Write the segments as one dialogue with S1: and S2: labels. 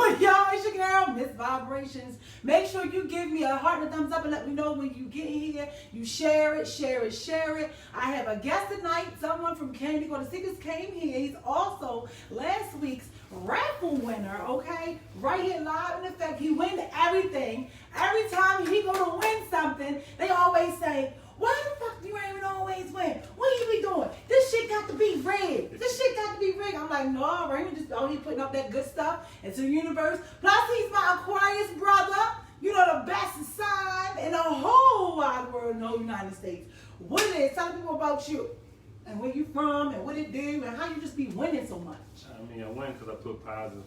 S1: going, y'all? It's your girl, Miss Vibrations. Make sure you give me a heart and a thumbs up and let me know when you get here. You share it, share it, share it. I have a guest tonight. Someone from Candy Called the Secrets came here. He's also last week's raffle winner, okay? Right here live in effect. He wins everything. Every time he go to win something, they always say, why the fuck do you even always win? What you be doing? This shit got to be rigged. This shit got to be rigged. I'm like, no, Raymond just he putting up that good stuff into the universe. Plus, he's my Aquarius brother. You know, the best sign in the whole wide world, in the whole United States. What it is, tell people about you. And where you from, and what it do, and how you just be winning so much.
S2: I mean, I win because I put positive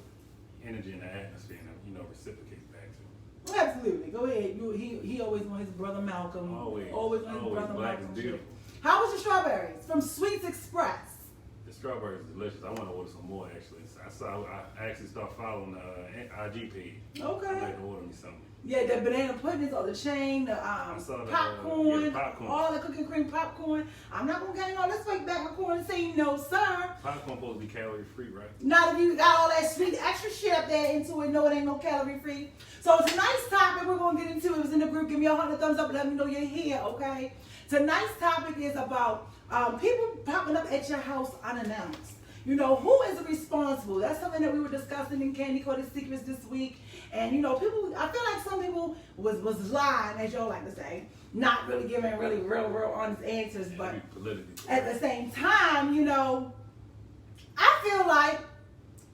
S2: energy in the atmosphere and, reciprocate back to him.
S1: Absolutely. Go ahead. He always want his brother Malcolm.
S2: Always
S1: want his brother
S2: black
S1: Malcolm.
S2: is beautiful.
S1: How was your strawberries from Sweets Express?
S2: The strawberries are delicious. I want to order some more actually. I actually start following the IG page.
S1: Okay.
S2: I'd like to order me something.
S1: Yeah, the banana puddings or the chain, the popcorn, all the cooking cream popcorn. I'm not gonna get all this fake back popcorn and say no, sir.
S2: Popcorn supposed to be calorie free, right?
S1: Not if you got all that sweet extra shit up there into it. No, it ain't no calorie free. So tonight's topic we're gonna get into. It was in the group. Give me a 100 thumbs up and let me know you're here, okay? Tonight's topic is about people popping up at your house unannounced. You know, who is responsible? That's something that we were discussing in Candy Called the Secrets this week. And, people, I feel like some people was lying, as y'all like to say, not really giving really real honest answers. But at the same time, I feel like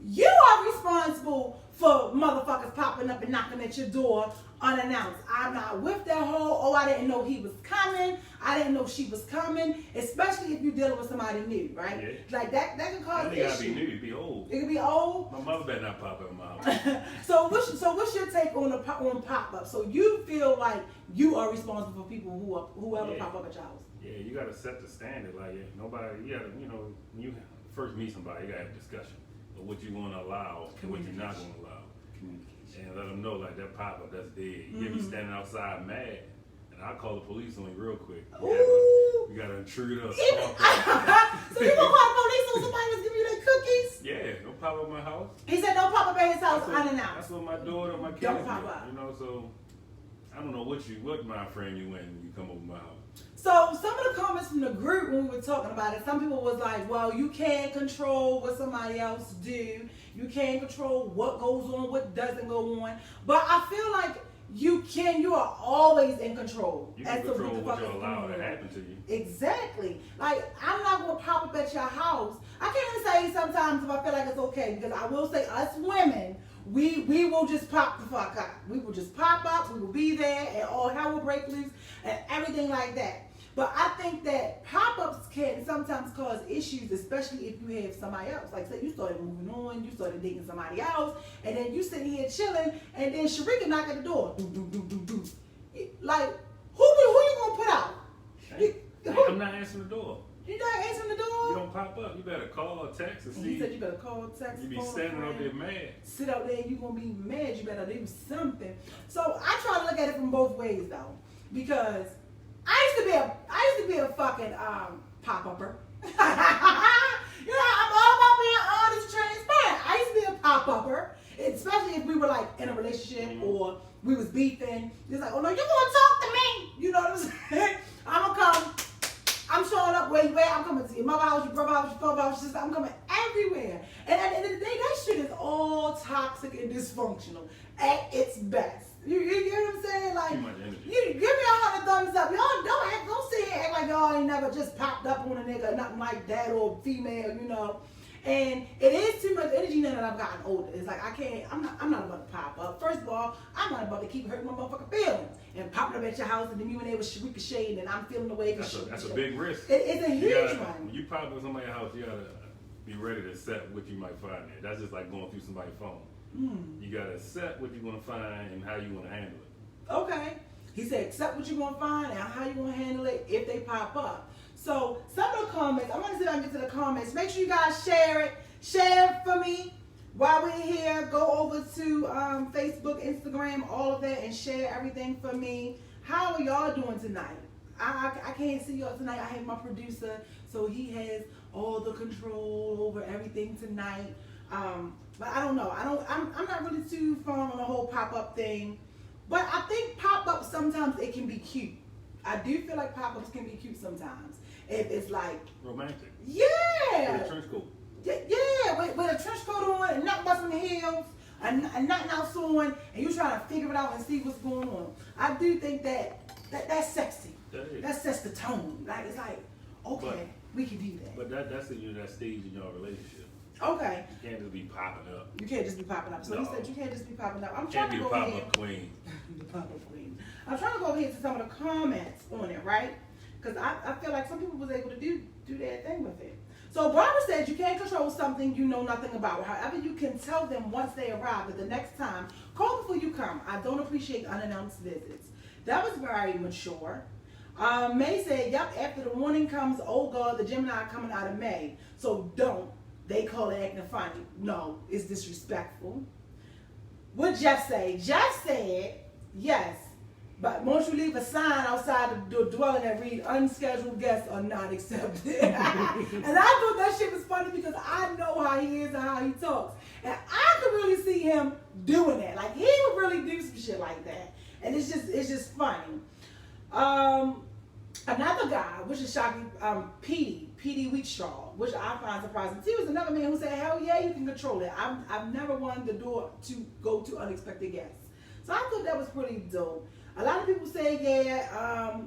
S1: you are responsible for motherfuckers popping up and knocking at your door unannounced. I'm not with that whole, I didn't know he was coming. I didn't know she was coming, especially if you're dealing with somebody new, right? Yeah. Like that can cause issues. It gotta be
S2: new, it be old.
S1: It could be old.
S2: My mother better not pop up in my house.
S1: So what's your take on pop-up? So you feel like you are responsible for people whoever pop up at your house?
S2: Yeah, you gotta set the standard. Like nobody, you gotta, when you first meet somebody, you gotta have a discussion of what you want to allow and what you're not going to allow. And let them know, like, that pop-up, that's dead. You get me standing outside mad, and I'll call the police on you real quick. You got an intruder or something.
S1: So you gonna call the police on somebody that's giving you their cookies?
S2: Yeah, don't pop up my house.
S1: He said don't pop up at his house unannounced.
S2: That's what my daughter, my kids
S1: don't pop up.
S2: So I don't know what mind frame you in when you come over my house.
S1: So some of the comments from the group when we were talking about it, some people was like, well, you can't control what somebody else do. You can't control what goes on, what doesn't go on. But I feel like you are always in control.
S2: You can control what you allow to happen to you.
S1: Exactly. Like, I'm not going to pop up at your house. I can't even say sometimes if I feel like it's okay, because I will say us women, we will just pop the fuck up. We will just pop up, we will be there, and all hell will break loose, and everything like that. But I think that pop-ups can sometimes cause issues, especially if you have somebody else. Like, say you started moving on, you started dating somebody else, and then you sitting here chilling, and then Sharika knock at the door. Do, do, do, do, do. Like, who you gonna put out?
S2: I'm not answering the door.
S1: You're not answering the door?
S2: You don't pop up. You better call or text and see.
S1: He said you better call, text,
S2: you be standing out there mad.
S1: Sit out there and you gonna be mad. You better do something. So I try to look at it from both ways though, because I used to be a fucking pop-upper. I'm all about being honest, transparent. I used to be a pop-upper, especially if we were like in a relationship or we was beefing. It's like, oh no, you gonna talk to me? You know what I'm saying? I'm gonna come. I'm showing up where you at. I'm coming to your mother house, your brother house, your father house, your sister. I'm coming everywhere. And at the end of the day, that shit is all toxic and dysfunctional at its best. You get what I'm saying? Like, you give me a 100 thumbs up. Y'all don't sit here and act like y'all ain't never just popped up on a nigga or nothing like that, or female, And it is too much energy now that I've gotten older. It's like I'm not about to pop up. First of all, I'm not about to keep hurting my motherfucking feelings and popping up at your house and then you and they was ricocheting and I'm feeling the way.
S2: That's a big risk.
S1: It's a huge one.
S2: When you pop up at somebody's house, you gotta be ready to accept what you might find there. That's just like going through somebody's phone. You gotta accept what you're gonna find and how you wanna handle it.
S1: Okay. He said accept what you're gonna find and how you're gonna handle it if they pop up. So some of the comments, I'm gonna see if I can get to the comments. Make sure you guys share it. Share it for me while we're here. Go over to Facebook, Instagram, all of that, and share everything for me. How are y'all doing tonight? I can't see y'all tonight. I have my producer, so he has all the control over everything tonight. But I don't know. I'm not really too fond on the whole pop-up thing. But I think pop-ups sometimes it can be cute. I do feel like pop-ups can be cute sometimes. If it's like
S2: romantic.
S1: Yeah.
S2: With a trench coat.
S1: Yeah, with a trench coat on and nothing but some heels and nothing else on, and you trying to figure it out and see what's going on. I do think that's sexy. That sets the tone. Like it's like, okay, we can do that.
S2: But that's in that stage in your relationship.
S1: Okay.
S2: You can't just be popping up.
S1: You can't just be popping up. So you said you can't just be popping up. I'm
S2: can't
S1: trying
S2: be
S1: to
S2: the
S1: go ahead.
S2: pop-up queen.
S1: The pop-up queen. I'm trying to go ahead to some of the comments on it, right? Because I feel like some people was able to do their thing with it. So Barbara said you can't control something you know nothing about. However, you can tell them once they arrive that the next time, call before you come. I don't appreciate unannounced visits. That was very mature. May said, yep, after the warning comes, oh God, the Gemini coming out of May. So don't. They call it acting funny. No, it's disrespectful. What Jeff say? Jeff said, yes, but won't you leave a sign outside the dwelling that read unscheduled guests are not accepted? And I thought that shit was funny because I know how he is and how he talks. And I could really see him doing that. Like he would really do some shit like that. And it's just funny. Another guy, which is shocking, P.D. Wheatstraw, which I find surprising. He was another man who said, hell yeah, you can control it. I've never wanted the door to go to unexpected guests. So I thought that was pretty dope. A lot of people say, yeah,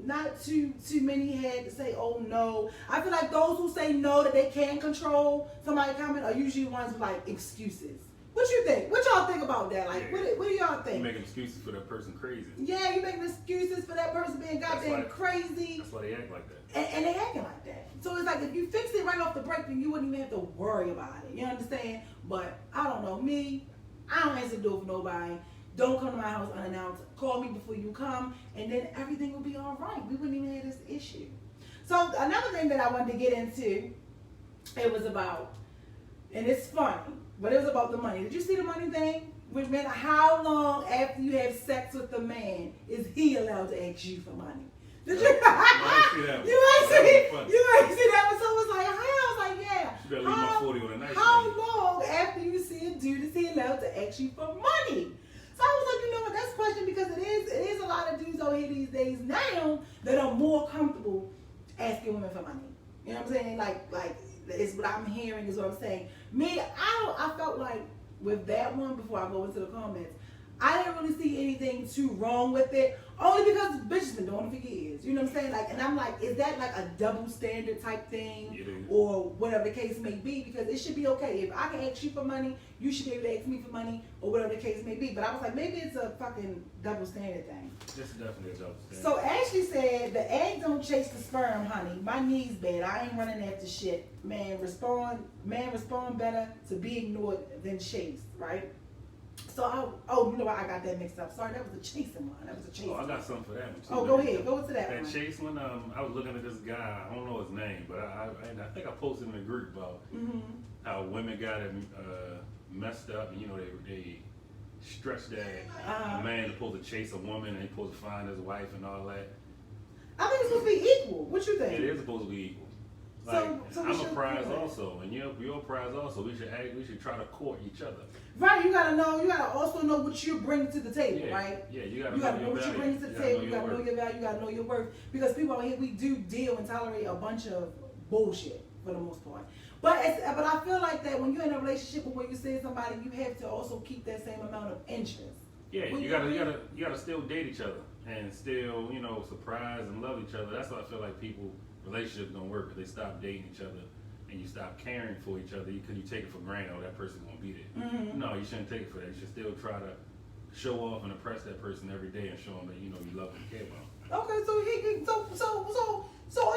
S1: not too many had to say, oh no. I feel like those who say no, that they can control somebody coming, are usually ones with like excuses. What you think? What y'all think about that? Like, what do y'all think?
S2: You making excuses for that person crazy.
S1: Yeah, you making excuses for that person being goddamn crazy.
S2: That's why they act like that.
S1: And they acting like that. So it's like if you fix it right off the break, then you wouldn't even have to worry about it. You understand? But I don't know. Me, I don't answer the door for nobody. Don't come to my house unannounced. Call me before you come, and then everything will be all right. We wouldn't even have this issue. So another thing that I wanted to get into, it was about, and it's funny, but it was about the money. Did you see the money thing? Which meant how long after you have sex with the man is he allowed to ask you for money? Did you? You ain't see that one. So it was like, how? I was like, yeah.
S2: You better leave my 40 on a nice
S1: How long after you see a dude is he allowed to ask you for money? So I was like, you know what, that's a question because it is a lot of dudes out here these days now that are more comfortable asking women for money. You know what I'm saying? Like it's what I'm hearing is what I'm saying. Me, I felt like with that one, before I go into the comments, I didn't really see anything too wrong with it. Only because bitches been doing it for years. You know what I'm saying? Like, and I'm like, is that like a double standard type thing? Or whatever the case may be? Because it should be okay. If I can ask you for money, you should be able to ask me for money, or whatever the case may be. But I was like, maybe it's a fucking double standard thing.
S2: It's definitely a double standard.
S1: So Ashley said, the egg don't chase the sperm, honey. My knees bad. I ain't running after shit. Man, respond better to be ignored than chased, right? So, you know what? I got that mixed up. Sorry, that was a chasing one. That was a chasing one.
S2: I got something for that one too.
S1: Oh, go ahead. Go into that one.
S2: That chase one, I was looking at this guy. I don't know his name, but I think I posted in the group about how women got it messed up. And, you know, they stretched that a man supposed to chase a woman and he's supposed to find his wife and all that.
S1: I think it's supposed to be equal. What you think?
S2: It is supposed to be equal. Like, so I'm a prize also, and you're a prize also. We should try to court each other.
S1: Right, you gotta also know what you bring to the table, right?
S2: Yeah, you gotta
S1: know what you bring to the table. You gotta know your value. You gotta know your worth. Because people out here, we do deal and tolerate a bunch of bullshit for the most part. But I feel like that when you're in a relationship where you see somebody, you have to also keep that same amount of interest. Yeah,
S2: you gotta still date each other and still, you know, surprise and love each other. That's why I feel like relationships don't work, because they stop dating each other and you stop caring for each other because you take it for granted. Oh, that person's gonna be there. No, you shouldn't take it for that. You should still try to show off and impress that person every day and show them that you love and care about them.
S1: Okay, so are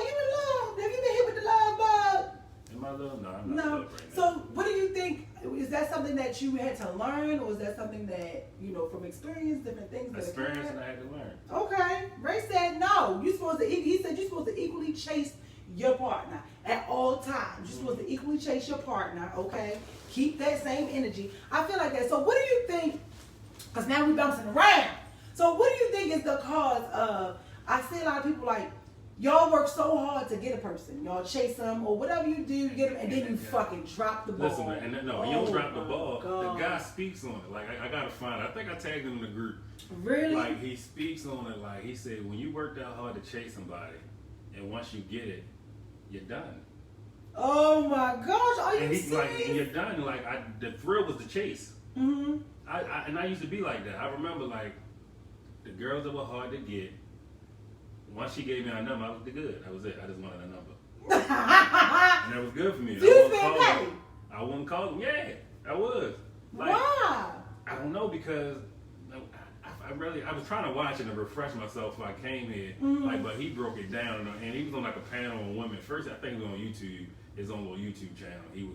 S1: you in love? Have you been hit with the love bug?
S2: Am I love? No, I'm not in love right now.
S1: So what do you think? Is that something that you had to learn, or is that something that from experience, different things?
S2: Experience, and I had to learn.
S1: Okay, Ray said no. He said you're supposed to equally chase your partner at all times. You're supposed to equally chase your partner. Okay, keep that same energy. I feel like that. So what do you think? Because now we're bouncing around. So what do you think is the cause of? I see a lot of people like y'all work so hard to get a person. Y'all chase them or whatever you do, you get them, and then you fucking drop the ball.
S2: Listen, man, and no, you don't drop the ball. God. The guy speaks on it. Like, I gotta find it. I think I tagged him in the group.
S1: Really?
S2: Like, he speaks on it. Like, he said, when you work that hard to chase somebody, and once you get it, you're done.
S1: Oh my gosh, are you serious?
S2: Like, and you're done. Like, the thrill was the chase.
S1: Mm-hmm.
S2: I used to be like that. I remember, like, the girls that were hard to get, once she gave me a number, I was good. That was it. I just wanted a number. And that was good for me. I wouldn't call them. Yeah, I was. Like,
S1: why?
S2: I don't know, because I was trying to watch it and refresh myself before I came here.
S1: Mm-hmm.
S2: Like, but he broke it down, and he was on like a panel on women. First, I think he was on YouTube, his own little YouTube channel. He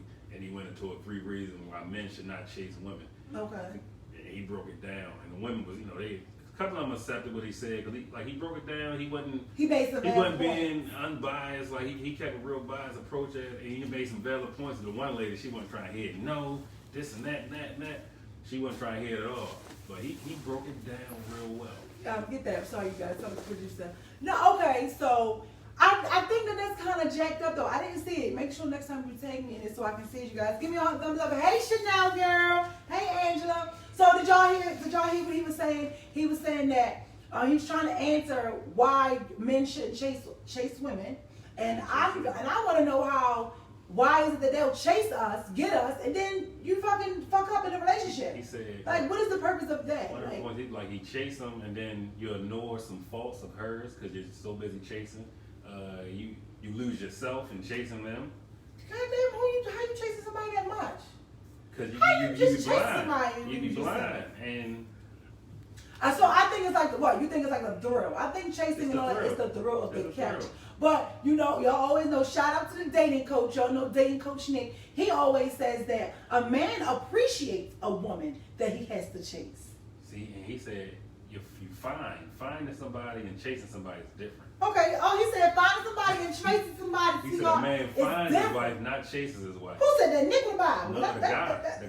S2: went into it 3 reasons why men should not chase women.
S1: Okay.
S2: And he broke it down, and the women was, a couple of them accepted what he said, because he broke it down. He wasn't being unbiased. Like, he kept a real biased approach at it, and he made some valid points. The one lady, she wasn't trying to hear no, this and that and that and that. She wasn't trying to hear it at all. But he broke it down real well.
S1: Get that. I'm sorry, you guys. I'm the producer. No, okay. So I think that's kind of jacked up, though. I didn't see it. Make sure next time you tag me in it so I can see it, you guys. Give me a thumbs up. Hey, Chanel girl. Hey, Angela. So did y'all hear what he was saying? He was saying that he was trying to answer why men shouldn't chase women, and I want to know why is it that they'll chase us, get us, and then you fucking fuck up in a relationship?
S2: He said,
S1: like, what is the purpose of that?
S2: He chased them, and then you ignore some faults of hers because you're so busy chasing. You lose yourself in chasing them.
S1: Goddamn, how you chasing somebody that much?
S2: Because
S1: you
S2: be
S1: blind.
S2: Somebody you be blind, and
S1: so I think it's like what you think it's like a thrill. I think chasing and all that is the thrill of the catch. But y'all always know. Shout out to the dating coach. Y'all know dating coach Nick. He always says that a man appreciates a woman that he has to chase.
S2: See, and he said if you finding somebody and chasing somebody is different.
S1: Okay. Oh, he said finding somebody and chasing somebody.
S2: He said a man finds his wife, not chases his wife.
S1: Who said that? Nick or Bible?
S2: No, the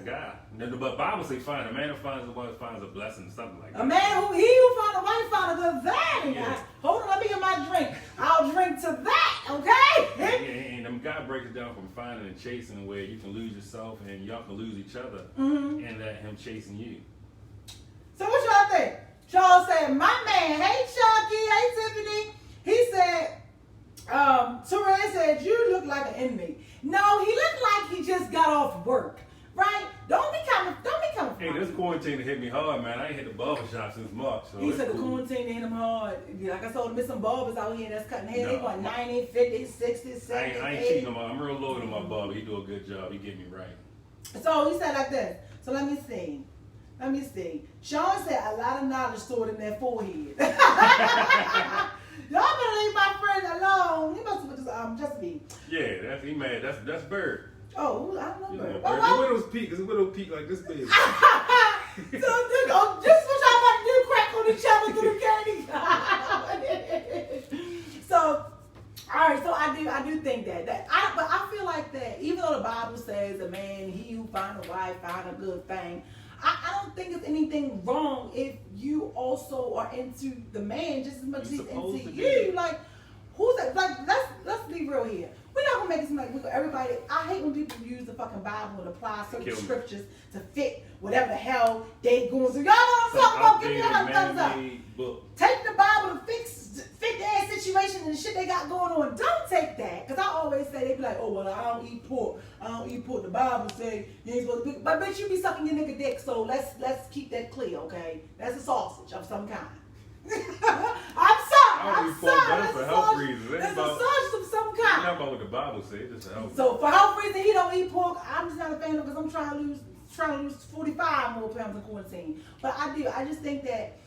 S2: guy. But Bible say find. A man who finds his wife finds a blessing, something like that.
S1: A man who finds a wife finds a good thing.
S2: Yeah.
S1: Hold on, let me get my drink. I'll drink to that, okay?
S2: And them guy breaks it down from finding and chasing, where you can lose yourself and y'all can lose each other, and that him chasing you.
S1: So what y'all think? Y'all said, my man, hey Chucky, hey Tiffany. He said, Terrell said, you look like an inmate. No, he looked like he just got off work, right? Don't be coming.
S2: Hey, this quarantine hit me hard, man. I ain't hit the barbershop since March. So
S1: he said the quarantine hit him hard. Like I told him, there's some barbers out here that's cutting hair. They want 90, 50, 60, 70,
S2: I ain't cheating on I'm real loyal to my barber. He do a good job. He get me right.
S1: So he said like this. So let me see. Sean said a lot of knowledge stored in that forehead. Y'all better leave my friend alone. He must have just me.
S2: Yeah, he mad. That's Bird.
S1: Oh, I don't know Bird.
S2: The widow's peak is a widow peak like this big.
S1: So just what y'all about to do, crack on each other through the candy. So, all right. So I do think but I feel like that. Even though the Bible says a man, he who find a wife, find a good thing. I don't think there's anything wrong if you also are into the man just as much as he's into you. Like, who's that? Like, let's be real here. We're not gonna make it seem like everybody. I hate when people use the fucking Bible and apply certain scriptures to fit whatever the hell they going through. Y'all know what I'm talking about? Give me a thumbs up. Take the Bible to fit their situation and the shit they got going on. Don't take that, because I always say, they be like, oh well, I don't eat pork. The Bible say you ain't supposed to be. But bitch, you be sucking your nigga dick. So let's keep that clear, okay? That's a sausage of some kind. I'm sorry.
S2: That's for health reasons.
S1: There's a sausage of some kind.
S2: It's not about what the Bible says. It's health.
S1: So for health reasons, he don't eat pork. I'm just not a fan of it because I'm trying to lose 45 more pounds in quarantine. But I just think that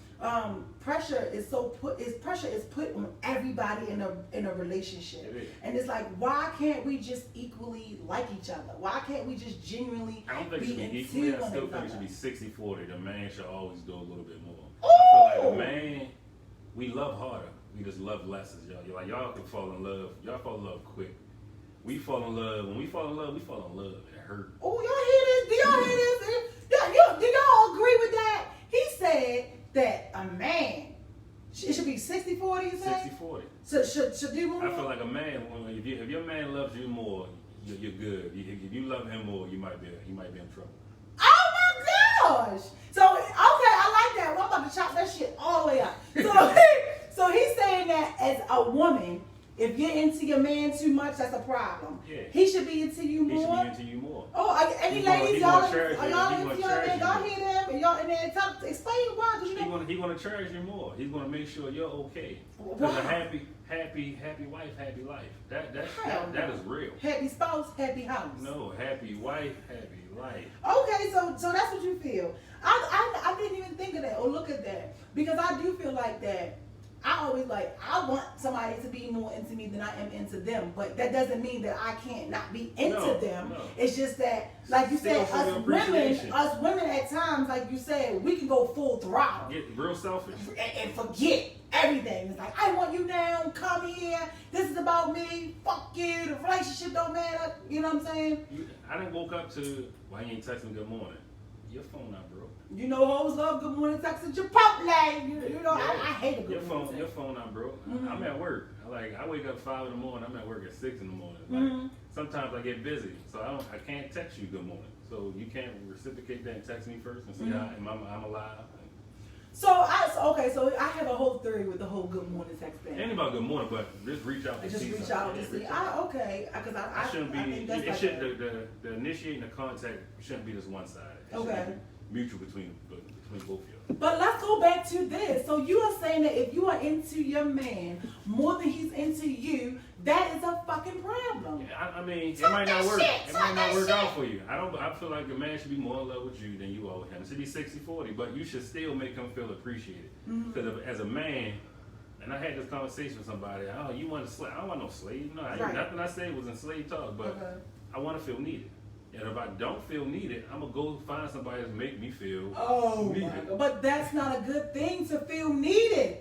S1: pressure is put on everybody in a relationship, and it's like, why can't we just equally like each other? Why can't we just genuinely
S2: I don't think it should be equally. I still think it should be 60-40. The man should always do a little bit more.
S1: Ooh.
S2: I feel like the man, we love harder. We just love less as y'all. You're like, y'all can fall in love. Y'all fall in love quick. We fall in love. When we fall in love, we fall in love. It hurt.
S1: Oh, y'all hear this? Do y'all hear this? Do y'all agree with that? He said that a man, it should be 60-40, you say?
S2: 60-40.
S1: should do more?
S2: I feel like a man, if your man loves you more, you're good. If you love him more, you might be in trouble.
S1: Oh my gosh! So okay, I like that. Well, I'm about to chop that shit all the way up. So he's saying that as a woman, if you're into your man too much, that's a problem.
S2: Yeah.
S1: He should be into you more.
S2: He should be into you more.
S1: Oh, any
S2: He
S1: ladies,
S2: gonna
S1: y'all
S2: cherish you.
S1: y'all
S2: He
S1: into
S2: gonna
S1: your
S2: cherish
S1: man?
S2: you
S1: Y'all
S2: more.
S1: hear them? And y'all in there? Explain why, because you know.
S2: He's gonna cherish you more. He's gonna make sure you're okay.
S1: Wow.
S2: Because a happy wife, happy life. That is real.
S1: Happy spouse, happy house.
S2: No, happy wife, happy life.
S1: Okay, so that's what you feel. I didn't even think of that or look at that, because I do feel like that. I always I want somebody to be more into me than I am into them, but that doesn't mean that I can't not be into them.
S2: No.
S1: It's just that, like you said, us women at times, like you said, we can go full throttle.
S2: Get real selfish.
S1: And forget everything. It's like, I want you now, come here, this is about me, fuck you, the relationship don't matter, you know what I'm saying?
S2: I didn't woke up to, why you ain't text me good morning? Your phone not broke.
S1: You know, hoes love good morning text and Chipotle. You know,
S2: Yeah.
S1: I hate a good morning text.
S2: Your phone not broke.
S1: Mm-hmm.
S2: I'm at work. I wake up 5 in the morning. I'm at work at 6 in the morning. Sometimes I get busy, so I can't text you good morning. So you can't reciprocate that and text me first and see how I'm alive.
S1: So I have a whole theory with the whole good morning text thing.
S2: Ain't about good morning, but just reach out to see.
S1: Reach out to see. Because I
S2: shouldn't be.
S1: I think that's
S2: the initiating the contact shouldn't be just one side. It should be mutual between both of you.
S1: But let's go back to this. So you are saying that if you are into your man more than he's into you, that is a fucking problem.
S2: Yeah, I mean, it might not work. It might not work out for you. I feel like a man should be more in love with you than you are with him. It should be 60-40, but you should still make him feel appreciated. Because as a man, and I had this conversation with somebody, oh, you want a slave? I don't want no slave. No, nothing I said was in slave talk, but I want to feel needed. And if I don't feel needed, I'm going to go find somebody to make me feel needed.
S1: My God. But that's not a good thing to feel needed.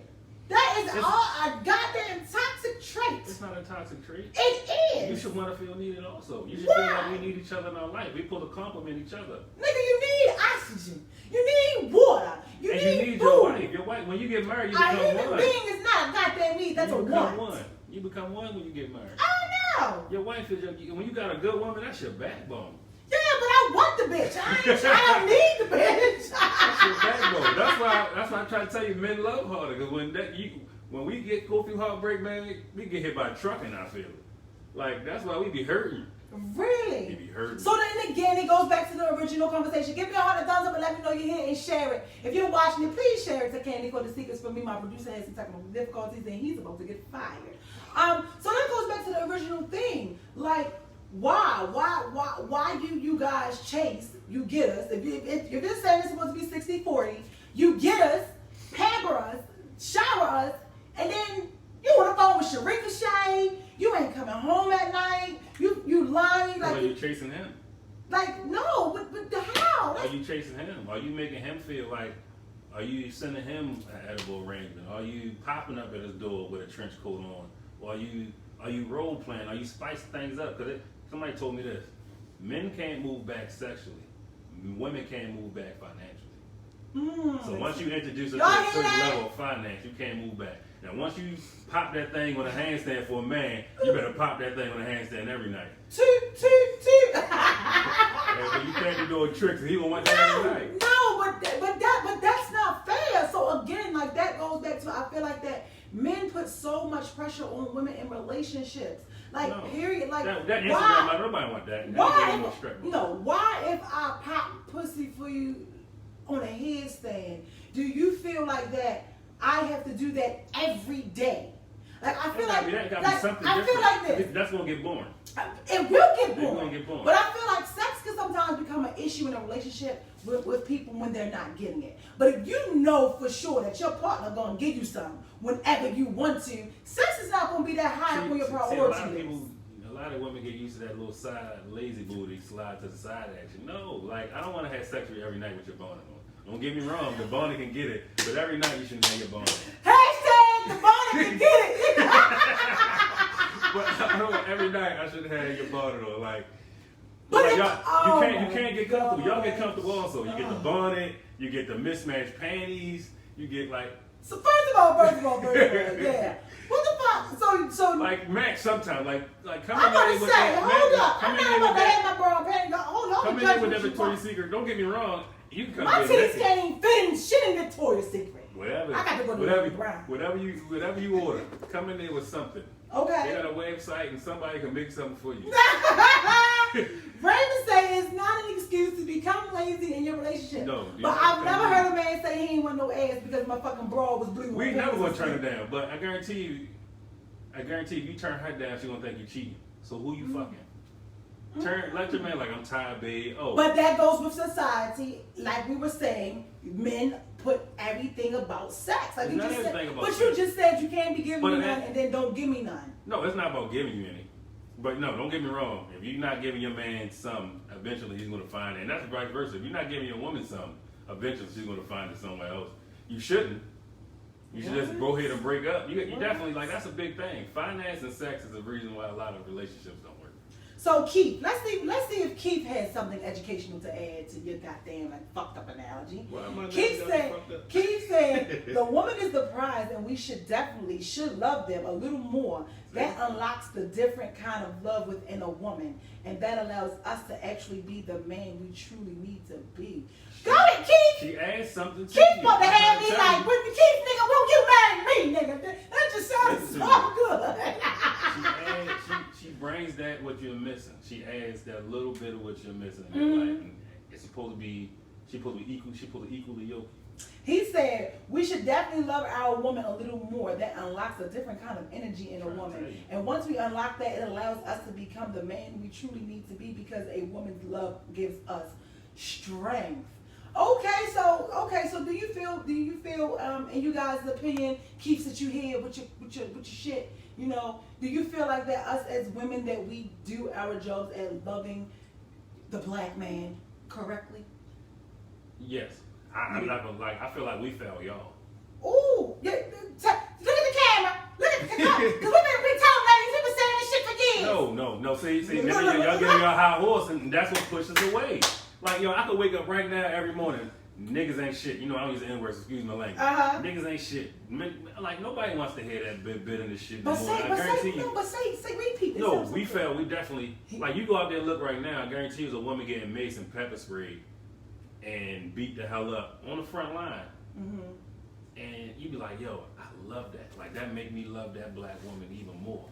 S1: That is all a goddamn toxic trait.
S2: It's not a toxic trait.
S1: It is.
S2: You should want to feel needed also. You should feel like we need each other in our life. We supposed to compliment each other.
S1: Nigga, you need oxygen. You need water. You need food.
S2: Your wife. When you get married, you become one.
S1: A human being is not a goddamn need. That's a want.
S2: You become one when you get married.
S1: Oh no.
S2: Your wife is when you got a good woman, that's your backbone.
S1: Yeah, but I want the bitch. I don't need the bitch.
S2: That's your backbone. That's why I try to tell you, men love harder. Because when we go through heartbreak, man, we get hit by a truck and I feel it. Like that's why we be hurting.
S1: Really?
S2: We be hurting.
S1: So then again, it goes back to the original conversation. Give me a heart of thumbs up and let me know you're here and share it. If you're watching it, please share it to Candy for the secrets from me. My producer has some technical difficulties and he's about to get fired. So that goes back to the original thing. Like, why do you guys chase? You get us. If you're saying it's supposed to be 60-40, you get us, pamper us, shower us, and then you on the phone with Sharika Shay. You ain't coming home at night. You lying. Like,
S2: are you chasing him?
S1: Like, no, but how?
S2: Are you chasing him? Are you making him feel like, are you sending him an edible arrangement? Are you popping up at his door with a trench coat on? Or are you role playing? Are you spicing things up? Because somebody told me this. Men can't move back sexually. Women can't move back financially. So once you introduce us to a certain level of finance, you can't move back. Now once you pop that thing on a handstand for a man, you better pop that thing on a handstand every night.
S1: Toot.
S2: But you can't be doing tricks and he gonna want that every night.
S1: No, but that's not fair. So again, like that goes back to, I feel like that men put so much pressure on women in relationships. Like, no. Period. Like,
S2: that Instagram, nobody want that.
S1: Why if I pop pussy for you on a headstand, do you feel like that I have to do that every day? Like, I feel I feel like this.
S2: That's gonna get boring.
S1: It will get boring.
S2: It's gonna get boring.
S1: But I feel like sex can sometimes become an issue in a relationship with people when they're not getting it. But if you know for sure that your partner gonna give you some whenever you want to, sex is not gonna be that high on your priority list.
S2: A lot of women get used to that little side lazy booty slide to the side action. No, like I don't want to have sex with you every night with your bonnet on. Don't get me wrong, the bonnet can get it, but every night you shouldn't have your bonnet on.
S1: Hashtag the bonnet can get it.
S2: But I don't, every night I shouldn't have your bonnet on. Like,
S1: but
S2: you can't get comfortable. Y'all get comfortable also. You get the bonnet, you get the mismatched panties, you get like
S1: So first of all, yeah. What the fuck? So
S2: like Max, sometimes like come
S1: I'm
S2: in
S1: gonna
S2: there with
S1: say,
S2: that.
S1: hold up.
S2: Come
S1: I'm
S2: in
S1: not
S2: there
S1: about
S2: with
S1: to have
S2: that.
S1: my bra and panties. Hold on.
S2: Come in there with that Victoria's Secret. Don't get me wrong. You can come
S1: My
S2: in
S1: titties
S2: there.
S1: can't even fit in shit in Victoria's Secret.
S2: Whatever.
S1: I got to go to the Brown.
S2: Whatever you order, come in there with something.
S1: Okay.
S2: They got a website and somebody can make something for you.
S1: Raymond say it's not an excuse to become lazy in your relationship.
S2: No,
S1: but I've never heard a man say he ain't want no ass because my fucking bra was blue.
S2: We never gonna turn her down, but I guarantee if you turn her down, she gonna think you cheating. So who you fucking? Let your man like I'm tired, babe. Oh.
S1: But that goes with society, like we were saying. Men put everything about sex. Like you just said, but
S2: sex.
S1: you just said you can't be giving me none,
S2: and
S1: and then don't give me none.
S2: No, it's not about giving you any. But no, don't get me wrong. If you're not giving your man some, eventually he's gonna find it, and that's vice versa. If you're not giving your woman some, eventually she's gonna find it somewhere else. You shouldn't. You should just go ahead and break up. You definitely like that's a big thing. Finance and sex is the reason why a lot of relationships don't work.
S1: So Keith, let's see if Keith has something educational to add to your goddamn like fucked up analogy. Keith said the woman is the prize and we should love them a little more. That unlocks the different kind of love within a woman, and that allows us to actually be the man we truly need to be. Go ahead, Keith.
S2: She adds something to
S1: Keith
S2: you.
S1: supposed to have me like, with the Keith nigga, won't you marry me, nigga? That just sounds so good.
S2: She brings that what you're missing. She adds that little bit of what you're missing in your life. And it's supposed to be equal. She's supposed to equally yoke.
S1: He said we should definitely love our woman a little more. That unlocks a different kind of energy in a woman. And once we unlock that, it allows us to become the man we truly need to be because a woman's love gives us strength. Okay, so do you feel in you guys' opinion, keeps that you hear with your shit, you know, do you feel like that us as women that we do our jobs at loving the black man correctly?
S2: Yes. I'm not gonna I feel like we fail y'all.
S1: Ooh, yeah, look at the camera. Look at the camera. Because we've been talking ladies, we've been saying this shit for years.
S2: No. See, y'all getting your high horse, and that's what pushes away. Like, yo, I could wake up right now every morning. Niggas ain't shit. You know, I don't use the N-words, excuse my language. Niggas ain't shit. Like, nobody wants to hear that bit in this shit.
S1: But say repeat this.
S2: No, we fail. We definitely, like, you go out there and look right now, I guarantee you there's a woman getting mace and pepper sprayed and beat the hell up on the front line. And you be like, yo, I love that. Like, that make me love that black woman even more.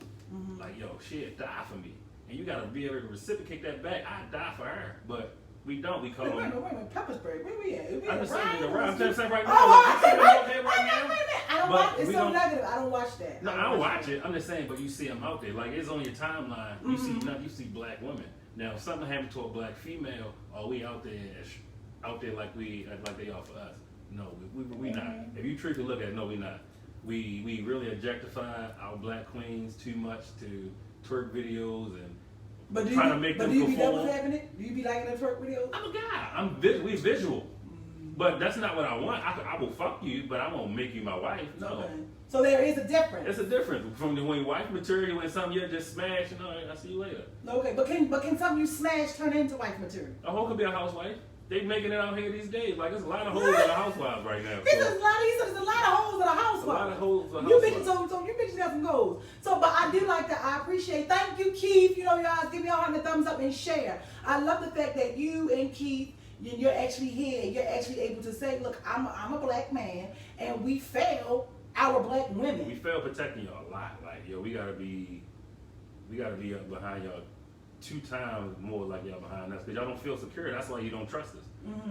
S2: Like, yo, she'll die for me. And you got to be able to reciprocate that back. I die for her. But we don't. We call them.
S1: Wait a minute. Pepper spray. Where we at?
S2: I'm just saying I'm just saying right now.
S1: I don't watch it. It's so negative. I don't watch that.
S2: No, I don't watch it. I'm just saying, but you see them out there. Like, it's on your timeline. You see black women. Now, if something happened to a black female, are we out there like they are for us? No, we not. If you truly look at it, no, we not. We really objectify our black queens too much to twerk videos and trying to make them perform.
S1: Do you be double tapping it? Do you be liking the twerk videos?
S2: I'm a guy. We visual. But that's not what I want. I will fuck you, but I won't make you my wife. No.
S1: Okay. So there is a difference.
S2: It's a difference from when wife material, when something you just smash and I'll see you later.
S1: Okay, but can something you smash turn into wife material?
S2: A hoe could be a housewife. They making it out here these days. Like, there's a lot of hoes that are housewives right now.
S1: There's a lot of hoes that are housewives. A lot of hoes that are housewives. So you bitches got some goals. So, but I do like that. I appreciate. Thank you, Keith. You know, y'all give me all the thumbs up and share. I love the fact that you and Keith, you're actually here. And you're actually able to say, look, I'm a black man, and we fail our black women.
S2: We fail protecting y'all a lot. Like, yo, we gotta be up behind y'all 2 times more like y'all behind us because y'all don't feel secure. That's why you don't trust us.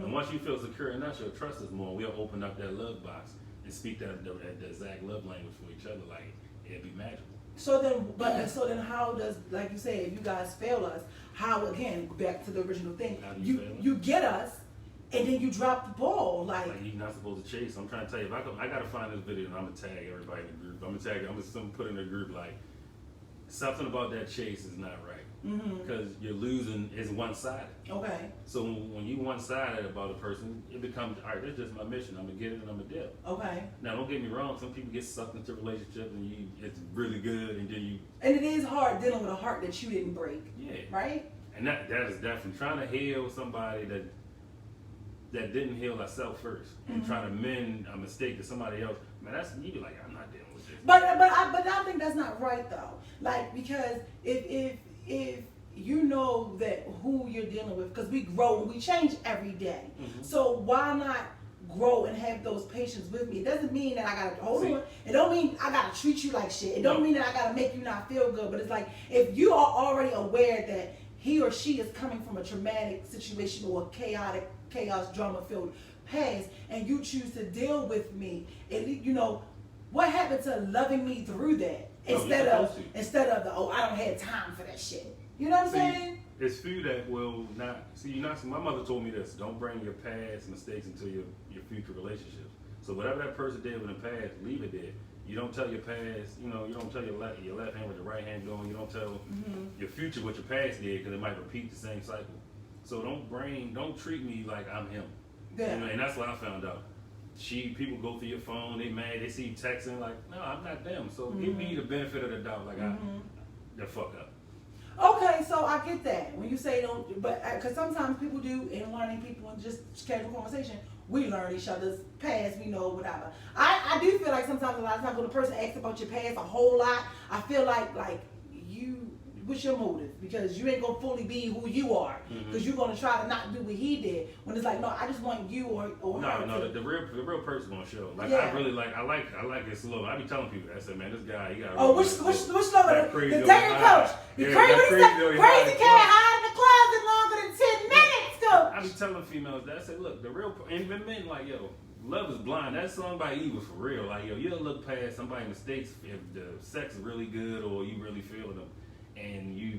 S2: And once you feel secure in us, you'll trust us more. We'll open up that love box and speak that exact love language for each other. Like, it'd be magical.
S1: So then how does, like you say, if you guys fail us, how, again, back to the original thing, you get us and then you drop the ball. Like
S2: you're not supposed to chase. I'm trying to tell you, if I gotta find this video and I'm gonna tag everybody in the group. I'm gonna put in a group like something about that chase is not right. Because you're losing is one-sided. Okay. So when you one-sided about a person, it becomes, all right, this is just my mission. I'm going to get it and I'm going to dip. Okay. Now, don't get me wrong. Some people get sucked into relationships and it's really good and then you...
S1: And it is hard dealing with a heart that you didn't break.
S2: Yeah.
S1: Right?
S2: And that is definitely trying to heal somebody that that didn't heal herself first and trying to mend a mistake to somebody else, man, that's you be like, I'm not dealing with this.
S1: But I think that's not right though. Like, because if you know that who you're dealing with, because we grow and we change every day. So why not grow and have those patience with me? It doesn't mean that I gotta hold on. It don't mean I gotta treat you like shit. It don't mean that I gotta make you not feel good. But it's like, if you are already aware that he or she is coming from a traumatic situation or a chaos, drama-filled past, and you choose to deal with me, at least, you know, what happened to loving me through that? Instead of the, oh, I don't have time for that shit. You know what I'm saying?
S2: It's few that will not see. You not. My mother told me this: don't bring your past mistakes into your future relationships. So whatever that person did in the past, leave it there. You don't tell your past. You know, you don't tell your left hand what your right hand doing. You don't tell your future what your past did, because it might repeat the same cycle. So don't treat me like I'm him.
S1: Yeah.
S2: You know, and that's what I found out. People go through your phone, they mad, they see you texting like, no, I'm not them. So give me the benefit of the doubt, like the fuck up.
S1: Okay, so I get that when you say don't, but because sometimes people do in learning people and just casual conversation, we learn each other's past, we know whatever. I do feel like sometimes, a lot of times when a person asks about your past a whole lot, I feel like you, what's your motive? Because you ain't gonna fully be who you are, because you're gonna try to not do what he did. When it's like, no, I just want you or her.
S2: No, the real person gonna show. Like
S1: yeah.
S2: I really like his slogan. I be telling people, I said, man, this guy, he got.
S1: Oh, which slogan? The dating coach. The crazy cat hide in the closet longer than 10 minutes. Go.
S2: I be telling females that, I say, look, the real, and even men, like, yo, love is blind. That song by Eve was for real. Like, yo, you'll look past somebody's mistakes if the sex is really good or you really feeling them, and you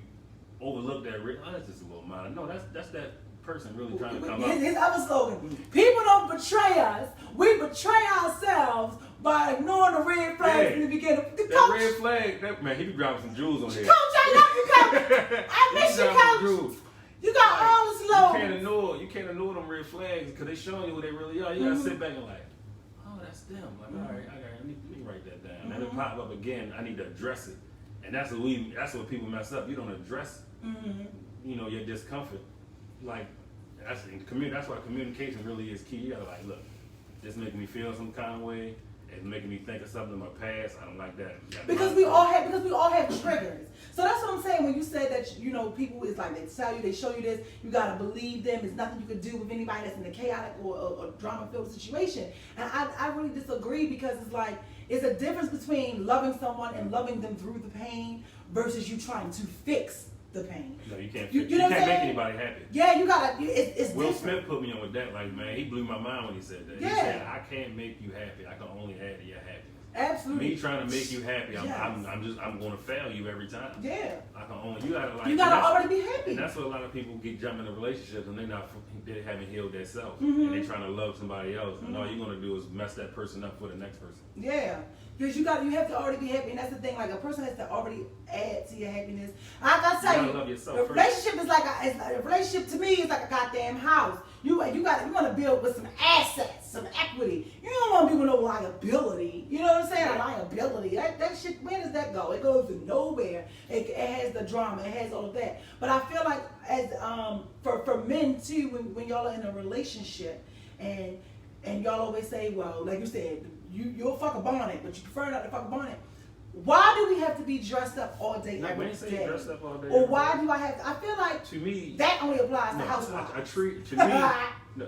S2: overlook that. Oh, that's just a little minor. No, that's that person really trying to come up.
S1: His other slogan: people don't betray us, we betray ourselves by ignoring the red flags in the beginning.
S2: That red flag, man, he be dropping some jewels on here.
S1: Coach, I love you, Coach. I miss you, Coach. You got all the slogans.
S2: You can't ignore them red flags because they showing you who they really are. You gotta sit back and like, oh, that's them. Like, all right, let me write that down. And it pop up again. I need to address it. And that's what people mess up. You don't address, you know, your discomfort. Like that's why communication really is key. You gotta like, look, this making me feel some kind of way. It's making me think of something in my past. I don't like that.
S1: Because we all have triggers. So that's what I'm saying when you said that, you know, people is like, they tell you, they show you this, you gotta believe them. There's nothing you can do with anybody that's in a chaotic or drama-filled situation. And I really disagree, because it's like, it's a difference between loving someone and loving them through the pain versus you trying to fix the pain.
S2: No, you can't.
S1: You
S2: can't make anybody happy.
S1: Yeah, you gotta. It's
S2: Will
S1: different.
S2: Smith put me on with that. Like, man, he blew my mind when he said that.
S1: Yeah.
S2: He said, "I can't make you happy. I can only add to your happiness."
S1: Absolutely.
S2: Me trying to make you happy, I'm going to fail you every time.
S1: Yeah.
S2: I can only. You
S1: gotta already be happy.
S2: And that's what a lot of people get jumping into relationships and they haven't healed themselves, and they trying to love somebody else. And all you're gonna do is mess that person up for the next person.
S1: Yeah. Because you have to already be happy, and that's the thing. Like, a person has to already add to your happiness. I gotta tell you,
S2: love yourself
S1: the
S2: first.
S1: relationship is a relationship to me is like a goddamn house. You want to build with some assets, some equity. You don't want to be with no liability. You know what I'm saying? A liability. That shit. Where does that go? It goes to nowhere. It has the drama. It has all of that. But I feel like as for men too, when y'all are in a relationship and y'all always say, well, like you said, you'll fuck a bonnet, but you prefer not to fuck a bonnet. Why do we have to be dressed up all day every day?
S2: Dressed up all day.
S1: Or why do I have to? I feel like
S2: to me
S1: that only applies to housewives.
S2: I treat to me. No,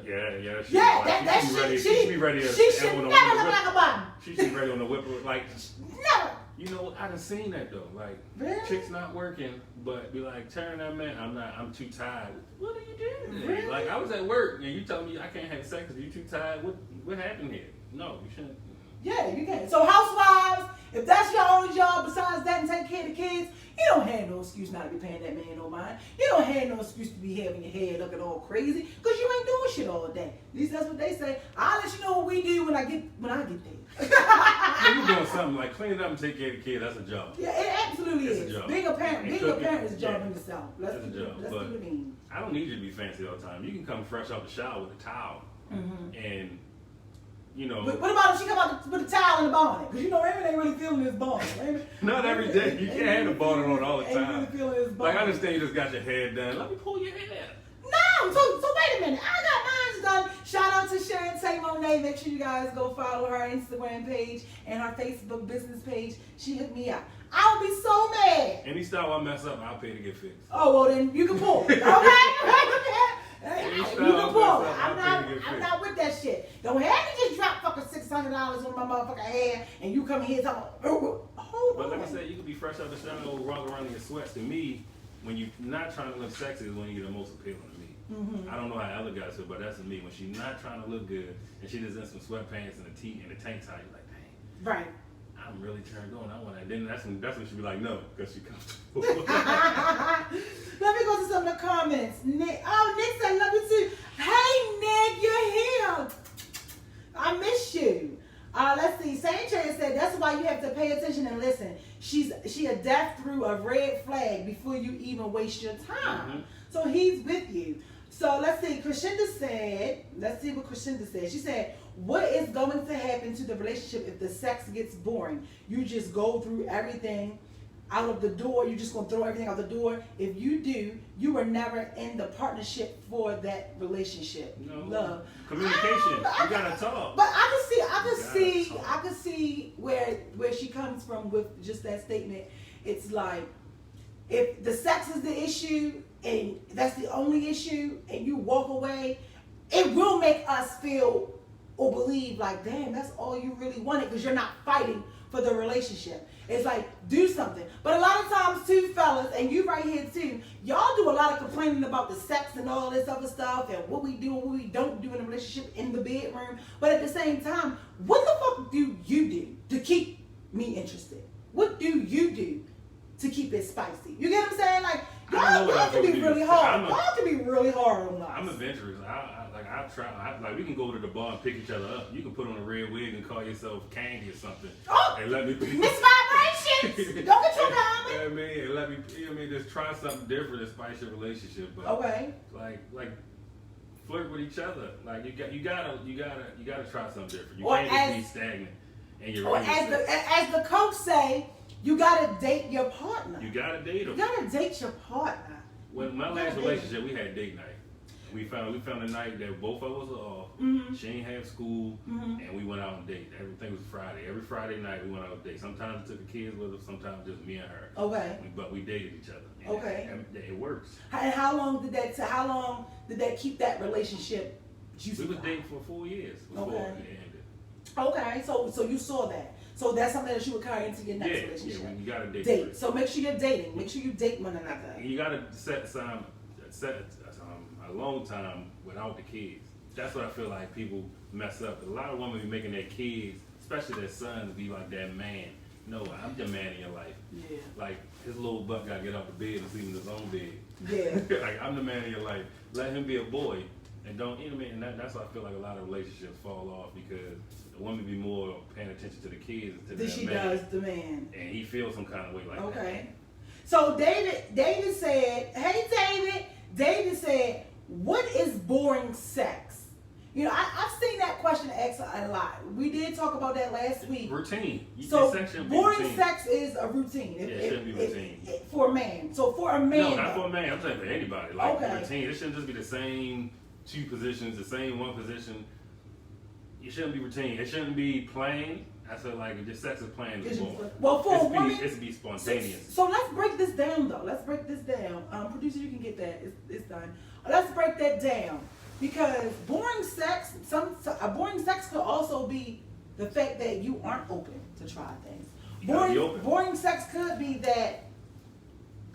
S2: she should be ready.
S1: She should never look like a bum.
S2: She should be ready on the whipper. Like
S1: never.
S2: You know, I done seen that though. Like,
S1: really?
S2: Chicks not working, but be like, turn that man. I'm too tired. What are you doing today?
S1: Really?
S2: Like, I was at work and you telling me I can't have sex because you too tired. What happened here? No, you shouldn't.
S1: Yeah, you can. So housewives, if that's your only job besides that and take care of the kids, you don't have no excuse not to be paying that man no mind. You don't have no excuse to be having your head looking all crazy because you ain't doing shit all day. At least that's what they say. I'll let you know what we do when I get there.
S2: You're doing something like cleaning up and take care of the kid. That's a job.
S1: Yeah, it absolutely is.
S2: A job.
S1: Being a parent is a job in itself.
S2: That's a job.
S1: Let's do what I mean.
S2: I don't need you to be fancy all the time. You can come fresh out the shower with a towel and. You know,
S1: but what about if she come out with a towel and a bonnet? Because you know, Raymond ain't really feeling his bonnet.
S2: Not every day. You can't have the bonnet on all the time.
S1: Ain't really feeling his bonnet.
S2: Like, I understand you just got your hair done. Let me pull your hair.
S1: No, so wait a minute. I got mine done, shot out to Sharente Monet. Make sure you guys go follow her Instagram page and her Facebook business page. She hooked me up. I would be so mad.
S2: Any style I mess up, I'll pay to get fixed.
S1: Oh, well then you can pull. Okay? You can pull. I'm not with that shit. Don't have me just drop fucking $600 on my motherfucking hair and you come here talking about, hold
S2: But
S1: on.
S2: like I said, you can be fresh out the shower, walk around in your sweats. To me, when you're not trying to look sexy is when you're the most appealing to me. I don't know how other guys feel, but that's to me. When she's not trying to look good and she just in some sweatpants and a tee and a tank top, you're like, dang.
S1: Right.
S2: I'm really turned on. I want that. Then that's when she be like, no, because she comfortable.
S1: Let me go to some of the comments. Nick, Nick said, love you too. Hey, Nick, you're here. I miss you. Let's see. Saint Cherry said, that's why you have to pay attention and listen. She a death through a red flag before you even waste your time. So he's with you. So let's see. Let's see what Crescenda said. She said, what is going to happen to the relationship if the sex gets boring? You just go through everything out of the door. You're just going to throw everything out the door. If you do, you were never in the partnership for that relationship.
S2: No.
S1: Love.
S2: Communication. You got to talk.
S1: But I can see where she comes from with just that statement. It's like, if the sex is the issue and that's the only issue and you walk away, it will make us feel or believe like, damn, that's all you really wanted because you're not fighting for the relationship. It's like, do something. But a lot of times too, fellas, and you right here too, y'all do a lot of complaining about the sex and all this other stuff and what we do and what we don't do in a relationship in the bedroom. But at the same time, what the fuck do you do to keep me interested? What do you do to keep it spicy? You get what I'm saying? Like, y'all can be really hard. Y'all can be really hard on us.
S2: I'm adventurous. I try. Like we can go to the bar and pick each other up. You can put on a red wig and call yourself Candy or something.
S1: Oh,
S2: and let me be.
S1: Miss Vibrations. Don't get too common.
S2: Yeah, man. And let me. Just try something different to spice your relationship. But
S1: okay.
S2: Like flirt with each other. Like you gotta try something different. You
S1: or
S2: can't just be stagnant. And you're
S1: or as the coach say, you gotta date your partner.
S2: You gotta date them.
S1: You gotta date your partner.
S2: When my last relationship, we had date night. We found a night that both of us were off. She ain't have school, and we went out on a date. Everything was Friday. Every Friday night we went out on a date. Sometimes we took the kids with us, sometimes just me and her.
S1: Okay.
S2: But we dated each other. And
S1: okay.
S2: It works.
S1: And how long did that keep that relationship juicy?
S2: We was dating for 4 years before it ended.
S1: Okay, so you saw that. So that's something that you would carry into your next relationship.
S2: Yeah, you gotta
S1: date. So make sure you're dating. Make sure you date one another.
S2: You gotta set a long time without the kids. That's what I feel like people mess up. A lot of women be making their kids, especially their sons, be like that man. No, I'm the man in your life.
S1: Yeah.
S2: Like his little butt gotta get off the bed and sleep in his own bed.
S1: Yeah.
S2: Like I'm the man in your life. Let him be a boy and don't. You know what I mean? And that's why I feel like a lot of relationships fall off because the woman be more paying attention to the kids than
S1: she
S2: man.
S1: Does the man.
S2: And he feels some kind of way like that.
S1: Okay. So David said, hey David. David said, what is boring sex? You know, I've seen that question asked a lot. We did talk about that last week.
S2: Routine.
S1: So boring sex is a routine.
S2: It shouldn't be routine.
S1: For a man. So for a man.
S2: No, not for a man. I'm saying for anybody. Like
S1: okay.
S2: Routine. It shouldn't just be the same two positions, the same one position. It shouldn't be routine. It shouldn't be plain. I feel like if the sex is plain, it's boring.
S1: Well, for a woman,
S2: it should be spontaneous.
S1: So let's break this down, though. Let's break this down. Producer, you can get that. It's done. Let's break that down because boring sex. A boring sex could also be the fact that you aren't open to try things. Boring sex could be that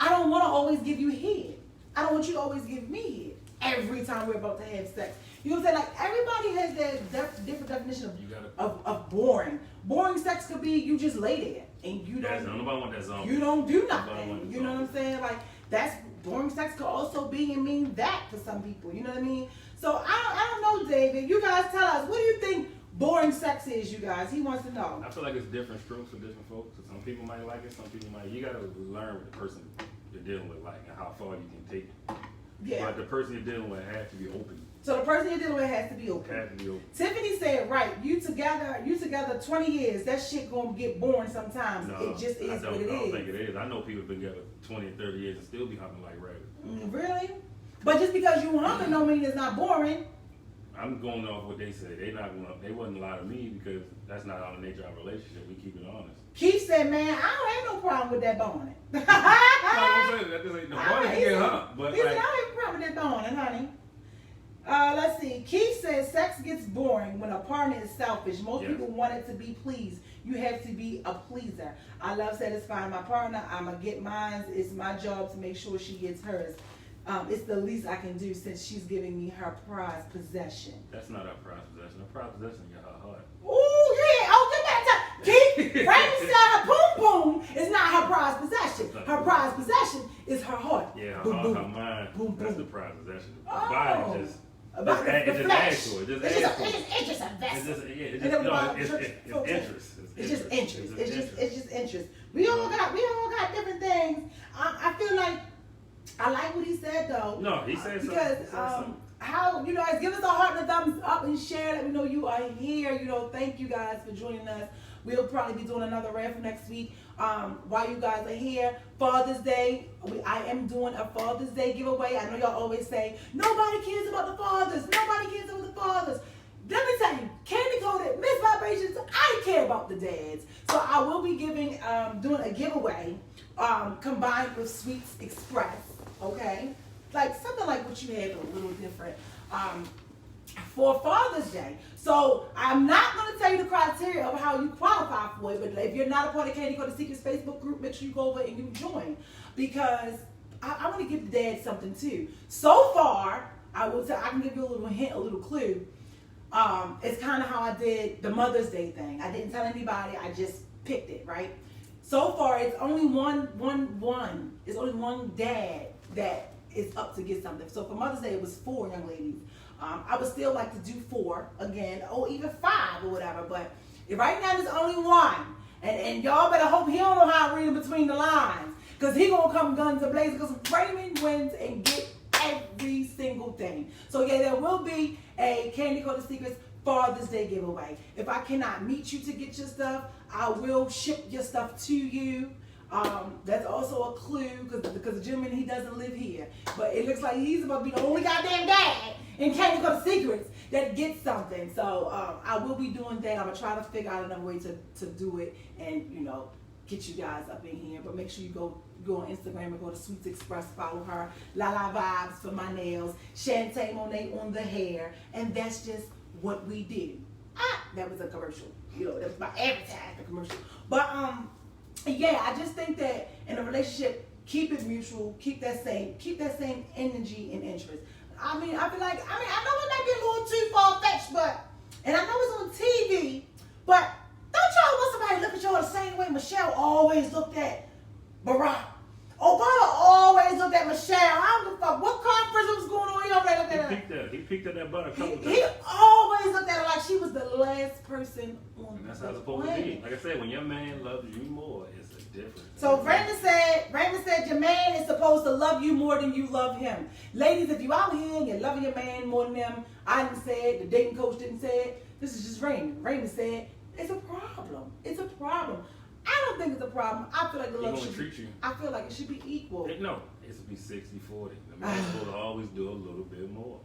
S1: I don't want to always give you head. I don't want you to always give me head every time we're about to have sex. You know what I'm saying? Like everybody has their different definition of boring. Boring sex could be you just lay there and you don't.
S2: Nobody want that zombie.
S1: You don't do nothing. You know what I'm saying? Like that's boring sex could also be and mean that to some people. You know what I mean? So I don't know, David. You guys tell us. What do you think boring sex is? You guys. He wants to know.
S2: I feel like it's different strokes for different folks. Some people might like it. Some people might. You gotta learn what the person you're dealing with like and how far you can take it. Yeah. But the person you're dealing with has to be open.
S1: So the person you're dealing with has to be open.
S2: Has to be open.
S1: Tiffany said, right, you together 20 years, that shit gonna get boring sometimes.
S2: No,
S1: it just is what it is.
S2: I don't think it is. I know people have been together 20 and 30 years and still be humping like rabbits.
S1: Really? But just because you humping don't mean it's not boring.
S2: I'm going off what they said. They wouldn't lie to me because that's not our nature of our relationship. We keep it honest.
S1: Keith said, man, I don't have no problem with that boning.
S2: No, I'm saying that just ain't no boning can get humped. But
S1: he said, I don't have a problem with that boning, honey. Let's see. Keith says sex gets boring when a partner is selfish. Most people want it to be pleased. You have to be a pleaser. I love satisfying my partner. I'm going to get mine. It's my job to make sure she gets hers. It's the least I can do since she's giving me her prized possession.
S2: That's not her prized possession. Her prized possession is her heart.
S1: Ooh, yeah. Oh, get back to Keith. Randy said her boom boom is not her prized possession. Her prized possession is her heart.
S2: Yeah, her
S1: boom,
S2: heart,
S1: boom.
S2: her mind.
S1: Boom,
S2: That's
S1: boom.
S2: the prized possession. The
S1: Oh.
S2: body just.
S1: About the
S2: It just
S1: flesh.
S2: adds to it. It's
S1: just a vessel.
S2: It's
S1: And then
S2: interest.
S1: It's just interest. It's just interest. We all got different things. I feel like I like what he said though.
S2: No, he said
S1: because
S2: something.
S1: how guys give us a heart and a thumbs up and share. Let me know you are here. Thank you guys for joining us. We'll probably be doing another raffle next week. While you guys are here, Father's Day, I am doing a Father's Day giveaway. I know y'all always say, nobody cares about the fathers. Nobody cares about the fathers. Let me tell you, Candy Coated, Miss Vibrations, I care about the dads. So I will be doing a giveaway combined with Sweets Express, okay? Like something like what you had, but a little different. For Father's Day. So I'm not going to tell you the criteria of how you qualify for it, but if you're not a part of Candy Coated Secrets Facebook group, make sure you go over and you join, because I want to give the dad something too. So far, I can give you a little hint, a little clue. It's kind of how I did the Mother's Day thing. I didn't tell anybody. I just picked it, right? So far, it's only It's only one dad that is up to get something. So for Mother's Day, it was 4 young ladies. I would still like to do 4 again, or even 5 or whatever. But right now, there's only 1. And y'all better hope he don't know how to read in between the lines, because he going to come guns a-blazing, because Raymond wins and get every single thing. So yeah, there will be a Candy Coated Secrets Father's Day giveaway. If I cannot meet you to get your stuff, I will ship your stuff to you. That's also a clue, because the gentleman, he doesn't live here. But it looks like he's about to be the only goddamn dad in Candy Coated Secrets that gets something. So I will be doing that. I'm going to try to figure out another way to do it and, get you guys up in here. But make sure you go on Instagram and go to Sweets Express, follow her. La Vibes for my nails, Shantae Monet on the hair, and that's just what we do. That was a commercial. That was my advertising commercial. But yeah, I just think that in a relationship, keep it mutual, keep that same energy and interest. I feel like I know it might be a little too far-fetched, and I know it's on TV, but don't y'all want somebody to look at y'all the same way Michelle always looked at Barack? Obama always looked at Michelle. I don't give a fuck what conference was going on. He already looked at her.
S2: He picked at that butt a couple times.
S1: He always looked at her like she was the last person on
S2: And that's how it's supposed to be. Like I said, when your man loves you more, it's a difference.
S1: So Raymond said your man is supposed to love you more than you love him. Ladies, if you out here and you're loving your man more than them, I didn't say it, the dating coach didn't say it. This is just Raymond. Raymond said it's a problem. It's a problem. I don't think it's a problem. I feel like the love should treat you. I feel like it should be equal.
S2: No, it should be 60-40. The man's supposed to always do a little bit more.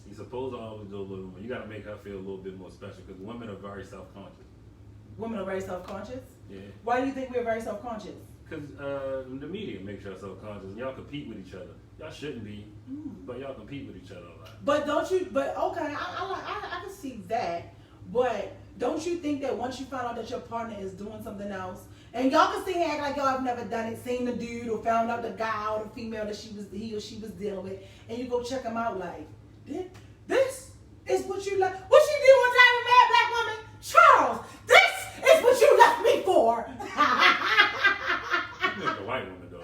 S2: He's supposed to always do a little more. You got to make her feel a little bit more special, because women are very self-conscious.
S1: Women are very self-conscious?
S2: Yeah.
S1: Why do you think we're very self-conscious?
S2: Because the media makes y'all self-conscious, and y'all compete with each other. Y'all shouldn't be, but y'all compete with each other a lot.
S1: But okay, I can see that. But don't you think that once you find out that your partner is doing something else, and y'all can sit here and act like y'all have never done it, seen the dude or found out the guy or the female that he or she was dealing with, and you go check him out like, this is what you like. What she did one time with Mad Black Woman? Charles, this is what you left me for.
S2: You picked a white woman, though.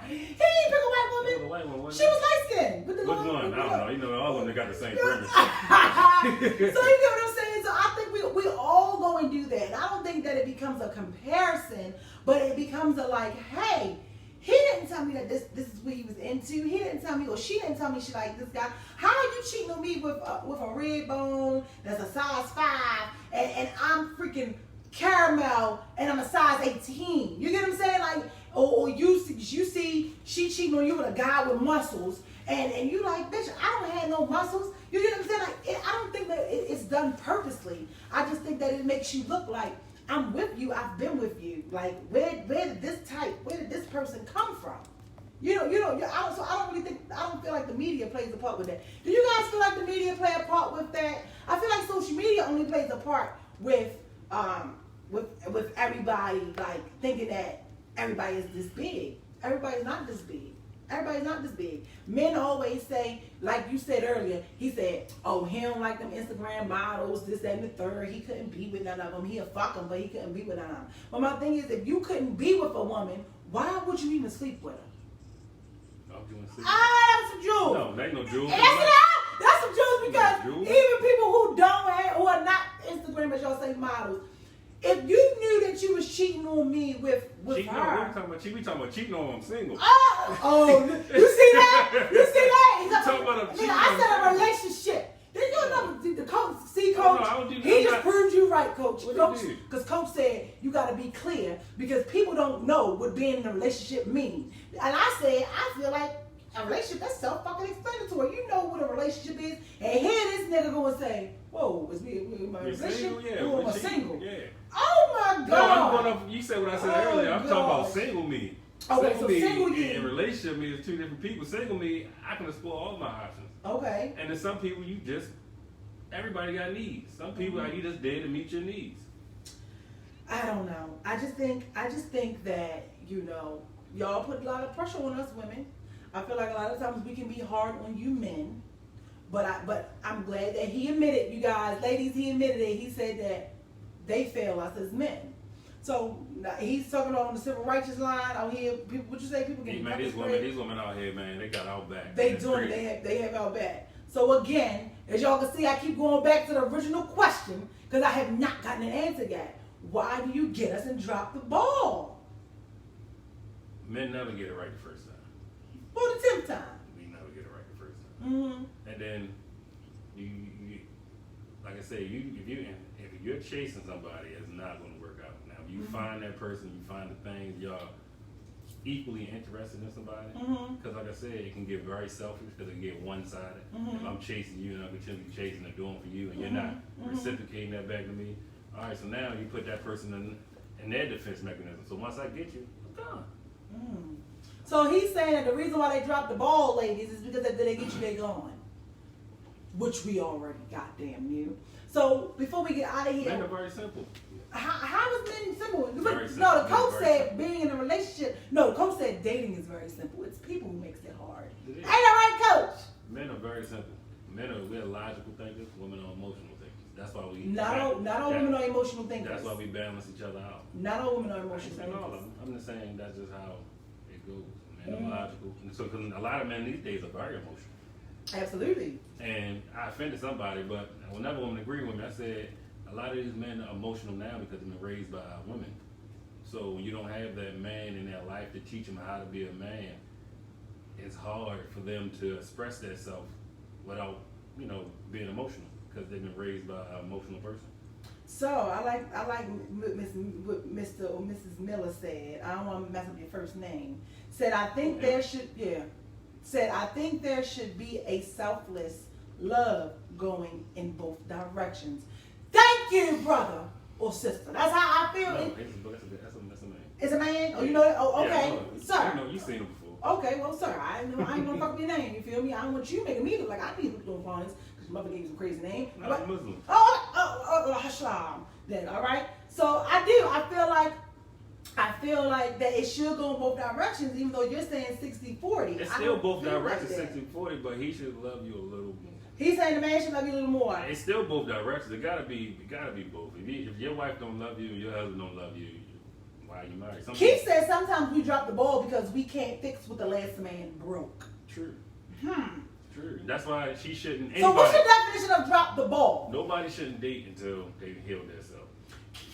S1: He didn't pick a white woman.
S2: A white woman,
S1: she was light skinned.
S2: Which one? I don't know. All of them got the same premise.
S1: So you get what I'm saying? So I think we all go and do that. And I don't think that it becomes a comparison, but it becomes a like, hey, he didn't tell me that this is what he was into. He didn't tell me, or she didn't tell me she liked this guy. How are you cheating on me with a red bone that's a size 5, and I'm freaking caramel and I'm a size 18? You get what I'm saying? Like, or you see she cheating on you with a guy with muscles, and you like, bitch, I don't have no muscles. You get what I'm saying? Like, I don't think that it's done purposely. I just think that it makes you look like I'm with you. I've been with you. Like, where did this person come from? I don't really think, I don't feel like the media plays a part with that. Do you guys feel like the media play a part with that? I feel like social media only plays a part with everybody, like, thinking that everybody is this big. Everybody's not this big. Everybody's not this big. Men always say, like you said earlier, he said, oh, he don't like them Instagram models, this, that, and the third. He couldn't be with none of them. He'll fuck them, but he couldn't be with none of them. But my thing is, if you couldn't be with a woman, why would you even sleep with her? That's some jewels.
S2: No, that ain't no jewels.
S1: That's some jewels because
S2: jewels.
S1: even people who are not Instagram, as y'all say, models, if you knew that you was cheating on me with
S2: cheating
S1: her.
S2: We talking about cheating on I'm single.
S1: Oh, you see that? You see that?
S2: You talking about cheating
S1: I said a relationship. Then you know the coach, coach, he just proved you right, coach. Because coach said you got to be clear because people don't know what being in a relationship means. And I said, I feel like a relationship, that's self-fucking-explanatory. You know what a relationship is. And here this nigga going to say, whoa, is we my relationship?
S2: Single? Yeah,
S1: we're single.
S2: Yeah.
S1: Oh my God.
S2: No, I'm going off, you said what I said earlier. I'm talking about single me.
S1: Okay,
S2: single
S1: so
S2: me
S1: single you.
S2: and relationship me is two different people. Single me, I can explore all my options.
S1: Okay.
S2: And then some people, everybody got needs. Some people, you just there to meet your needs.
S1: I don't know. I just think that, y'all put a lot of pressure on us women. I feel like a lot of times we can be hard on you men. But I'm glad that he admitted, you guys, ladies, he admitted it. He said that they fail us as men. So he's talking on the civil rights line out here. People, what you say? People getting
S2: these women out here, man, they got our back.
S1: They have our back. So again, as y'all can see, I keep going back to the original question because I have not gotten an answer yet. Why do you get us and drop the ball?
S2: Men never get it right the first time.
S1: For the 10th time.
S2: We never get it right the first time. And then you like I said, if you're chasing somebody, it's not going to work out. Now, if you find that person, you find the things y'all equally interested in somebody, because like I said, it can get very selfish because it can get one-sided. If I'm chasing you and I'm continuing chasing and doing for you, and you're not reciprocating that back to me, all right. So now you put that person in their defense mechanism. So once I get you, I'm done.
S1: So he's saying that the reason why they dropped the ball, ladies, is because after they get you, they gone. Which we already goddamn knew. So before we get out of here,
S2: Men are very simple.
S1: How is men simple?
S2: Very simple.
S1: No, the coach said
S2: simple.
S1: being in a relationship. No, the coach said dating is very simple. It's people who makes it hard. Ain't that right, coach?
S2: Men are very simple. We're logical thinkers. Women are emotional thinkers. That's why we.
S1: Not all women are emotional thinkers.
S2: That's why we balance each other out.
S1: Not all women are emotional thinkers.
S2: All of them. I'm just saying that's just how it goes. Men are logical. And so, because a lot of men these days are very emotional.
S1: Absolutely.
S2: And I offended somebody, but whenever women agree with me, I said a lot of these men are emotional now because they've been raised by women. So when you don't have that man in their life to teach them how to be a man, it's hard for them to express themselves without, being emotional because they've been raised by an emotional person.
S1: So I like what Mr. or Mrs. Miller said. I don't want to mess up your first name. Said I think there should be a selfless love going in both directions. Thank you, brother or sister. That's how I feel.
S2: No, that's a man.
S1: It's a man? Oh, you know that? Oh, okay.
S2: Yeah,
S1: sir.
S2: I know you've seen him before.
S1: Okay, well, sir, I ain't gonna fuck with your name. You feel me? I don't want you making me look like I need to look on this because mother gave you some crazy name.
S2: No, I'm Muslim.
S1: Haslam. Then, all right. So I feel like that it should go in both directions, even though you're saying 60-40.
S2: It's still both directions, 60-40, but he should love you a little more.
S1: He's saying the man should love you a little more.
S2: It's still both directions. It gotta be both. If your wife don't love you, your husband don't love you, why are you married?
S1: Keith said sometimes we drop the ball because we can't fix what the last man broke.
S2: True. True. That's why she shouldn't.
S1: So what's your definition of drop the ball?
S2: Nobody shouldn't date until they heal themselves.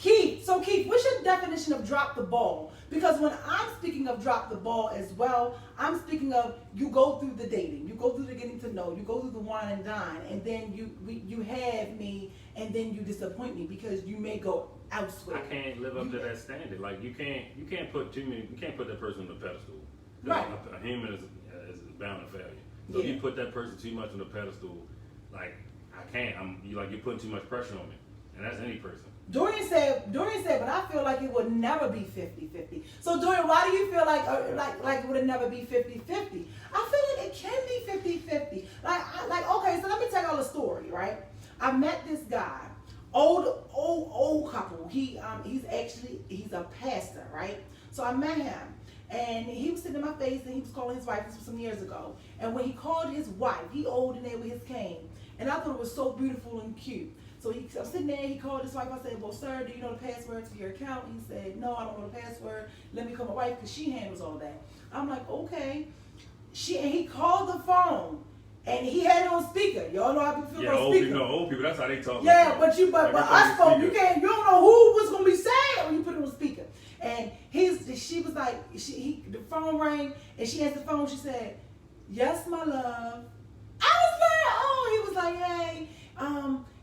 S1: Keith, what's your definition of drop the ball? Because when I'm speaking of drop the ball as well, I'm speaking of you go through the dating, you go through the getting to know, you go through the wine and dine, and then you have me, and then you disappoint me because you may go elsewhere.
S2: I can't live up to that standard. Like you can't put that person on the pedestal.
S1: Right.
S2: A human is bound to failure. So if you put that person too much on the pedestal, like I can't. You're putting too much pressure on me, and that's any person.
S1: Dorian said, but I feel like it would never be 50-50. So Dorian, why do you feel like it would never be 50-50? I feel like it can be 50-50. Okay, so let me tell y'all a story, right? I met this guy, old couple. He's a pastor, right? So I met him, and he was sitting in my face, and he was calling his wife. This was some years ago. And when he called his wife, he old in there with his cane, and I thought it was so beautiful and cute. So I'm sitting there, he called his wife. I said, well, sir, do you know the password to your account? He said, no, I don't know the password. Let me call my wife because she handles all that. I'm like, okay. And he called the phone, and he had it on speaker. Y'all know how people feel on speaker.
S2: Old people, that's how they talk.
S1: Yeah, but us folk, you don't know who was going to be saying when you put it on speaker. And she was like, the phone rang, and she answered the phone. She said, yes, my love. I was like, oh, he was like, hey,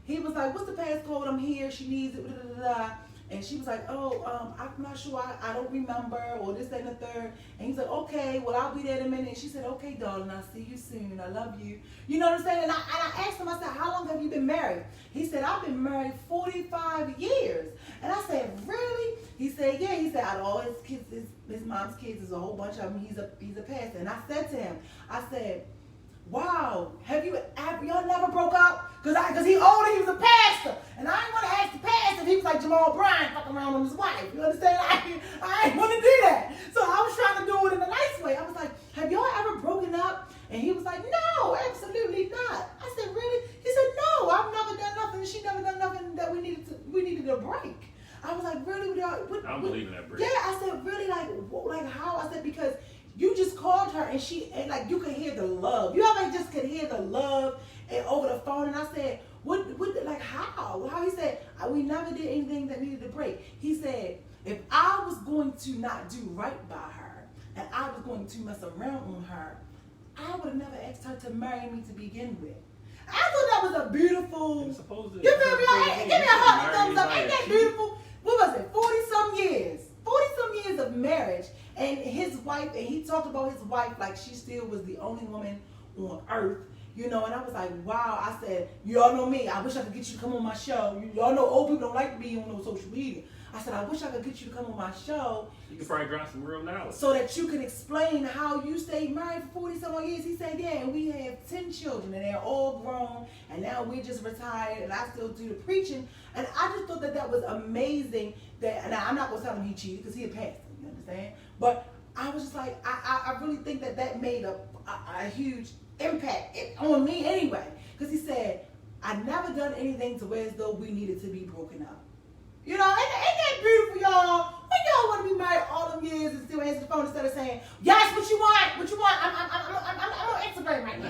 S1: he was like, what's the passcode? I'm here. She needs it. Blah, blah, blah. And she was like, oh, I'm not sure. I don't remember. Or this, that, and the third. And he's like, okay, well, I'll be there in a minute. And she said, okay, darling, I'll see you soon. I love you. You know what I'm saying? And I asked him, I said, how long have you been married? He said, I've been married 45 years. And I said, really? He said, yeah. He said, out of all his kids, his mom's kids, there's a whole bunch of them. He's a pastor. And I said to him, I said, wow, y'all never broke up? Because he older, he was a pastor. And I didn't want to ask the pastor if he was like Jamal Bryant fucking around with his wife. You understand? I didn't want to do that. So I was trying to do it in a nice way. I was like, have y'all ever broken up? And he was like, no, absolutely not. I said, really? He said, no, I've never done nothing. She never done nothing that we needed a break. I was like, really?
S2: I don't believe in that break.
S1: Yeah, I said, really? Like how? I said, because you just called her and like you could hear the love. You ever just could hear the love over the phone? And I said, what how? How? He said, we never did anything that needed a break. He said, if I was going to not do right by her and I was going to mess around on her, I would have never asked her to marry me to begin with. I thought that was a beautiful. You feel me? Give me a heart thumbs up. Ain't that beautiful? What was it? 40-some years. 40-some years of marriage. And his wife, and he talked about his wife like she still was the only woman on earth, you know. And I was like, wow. I said, y'all know me. I wish I could get you to come on my show. Y'all know old people don't like to be on no social media. I said, I wish I could get you to come on my show.
S2: You could probably drop some real knowledge.
S1: So that you can explain how you stayed married for 40-some years. He said, yeah, and we have 10 children, and they're all grown, and now we just retired, and I still do the preaching. And I just thought that was amazing. And I'm not going to tell him he cheated, because he a pastor, you understand? But I was just like, I really think that made a huge impact on me anyway. Because he said, I never done anything to where as though we needed to be broken up. You know, ain't that beautiful, y'all? When y'all want to be married all them years and still answer the phone instead of saying, yes, what you want? I'm on Instagram right now.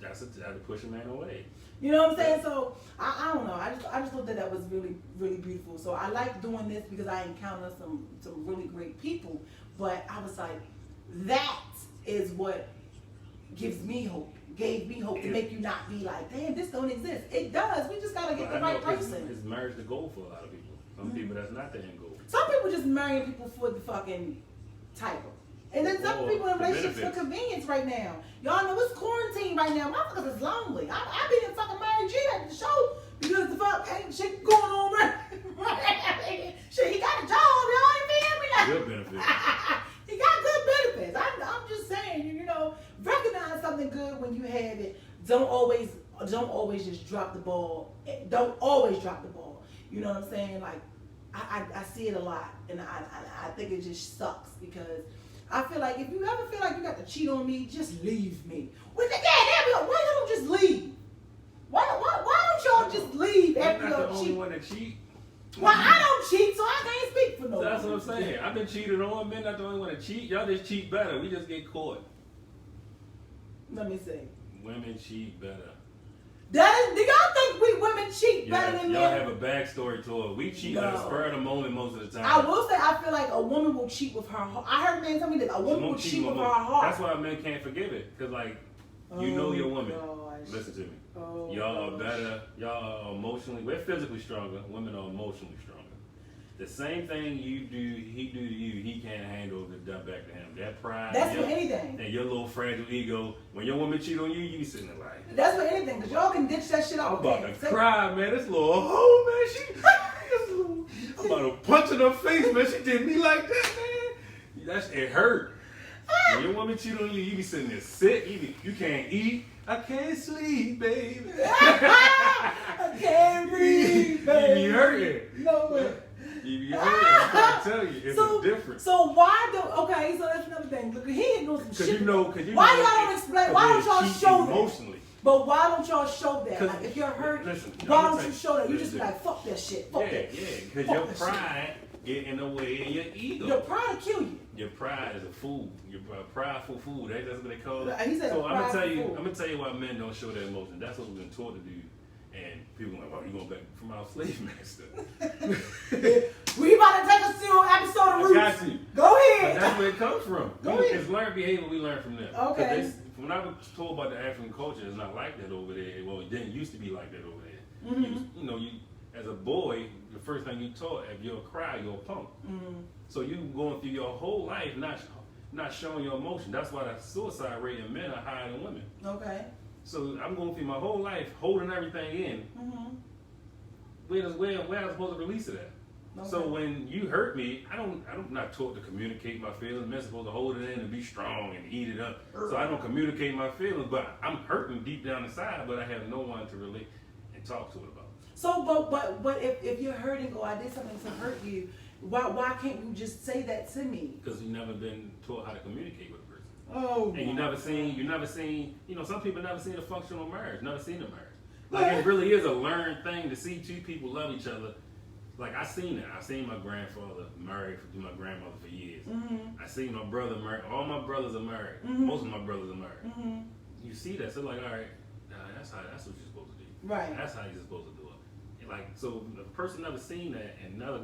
S2: That's a push a man away.
S1: You know what I'm saying? So I don't know. I just thought that was really, really beautiful. So I like doing this because I encounter some really great people. But I was like, that is what gave me hope to make you not be like, damn, this don't exist. It does. We just gotta get the right person.
S2: Is marriage the goal for a lot of people? Some people that's not the end goal.
S1: Some people just marrying people for the fucking title. And then some people in relationships for convenience right now. Y'all know it's quarantine right now. Motherfuckers is lonely. I be in fucking married G at the show because the fuck ain't shit going on right. Shit, he got a job, y'all ain't feel me? Like,
S2: good benefits.
S1: He got good benefits. I'm just saying, you know, recognize something good when you have it. Don't always just drop the ball. Don't always drop the ball. You know what I'm saying? Like, I see it a lot, and I think it just sucks because I feel like if you ever feel like you got to cheat on me, just leave me. Well, yeah, there we go. Why y'all don't just leave? Why don't y'all just leave after y'all cheat?
S2: I'm not the only one that cheat.
S1: Well, I don't cheat, so I can't speak for no one.
S2: That's what I'm saying. I've been cheated on. Men not the only one that cheat. Y'all just cheat better. We just get caught.
S1: Let me see.
S2: Women cheat better.
S1: Do y'all think we women cheat better than men?
S2: Y'all have a backstory to it. We cheat at the spur of the moment most of the time.
S1: I will say I feel like a woman will cheat with her heart. I heard men tell me that a woman will cheat with her heart.
S2: That's why men can't forgive it. Because, like, you know your woman. Gosh. Listen to me. Y'all are better. Y'all are emotionally. We're physically stronger. Women are emotionally stronger. The same thing he do to you, he can't handle if it's done back to him. That pride.
S1: That's for anything.
S2: And your little fragile ego. When your woman cheat on you, you be sitting there like.
S1: That's for anything, because y'all can ditch that shit
S2: I'm
S1: off.
S2: about to cry, man. This little hoe, man. I'm about to punch in her face, man. She did me like that, man. It hurt. When your woman cheat on you, you be sitting there sick. You can't eat. I can't sleep, baby.
S1: I can't breathe, baby.
S2: You be hurting.
S1: No way.
S2: You be hurting. I'm trying to tell you, it's different.
S1: So why so that's another thing. Look, he ain't know some shit. Why y'all don't explain? Why don't y'all show
S2: emotionally?
S1: That? But why don't y'all show that? Like, if you're hurt, why don't you show that? You just be like, fuck that shit. Fuck that.
S2: Yeah, because your pride get in the way of your ego.
S1: Your pride will kill you.
S2: Your pride is a fool. You're a prideful fool. That's what they call it.
S1: He said
S2: so I'm gonna tell you why men don't show their emotion. That's what we've been taught to do. And people are like, oh, you going back from our slave master.
S1: We about to take us to an episode of Roots.
S2: I got you.
S1: Go ahead.
S2: But that's where it comes from.
S1: Go ahead.
S2: It's learned behavior we learn from them.
S1: Okay.
S2: When I was told about the African culture, it's not like that over there. Well, it didn't used to be like that over there.
S1: Mm-hmm.
S2: You as a boy, the first thing you taught, if you'll cry, you'll punk. Mm-hmm. So you going through your whole life not showing your emotion. That's why the suicide rate in men are higher than women. Okay. So I'm going through my whole life holding everything in. Mm-hmm. Where am I supposed to release it at? Okay. So when you hurt me, I'm not taught to communicate my feelings. I'm supposed to hold it in and be strong and eat it up. So I don't communicate my feelings, but I'm hurting deep down inside, but I have no one to relate and talk to it about.
S1: So, but if you're hurting or I did something to hurt you, why can't you just say that to me?
S2: Because you've never been taught how to communicate with a person.
S1: Oh.
S2: And you never seen. Some people never seen a functional marriage. Never seen a marriage. Like it really is a learned thing to see two people love each other. Like I seen it. I seen my grandfather married to my grandmother for years. Mm-hmm. I seen my brother married. All my brothers are married. Mm-hmm. Most of my brothers are married. Mm-hmm. You see that, so like, all right, that's what you're supposed to do. Right. That's how you're supposed to do it. Like, so if a person never seen that and never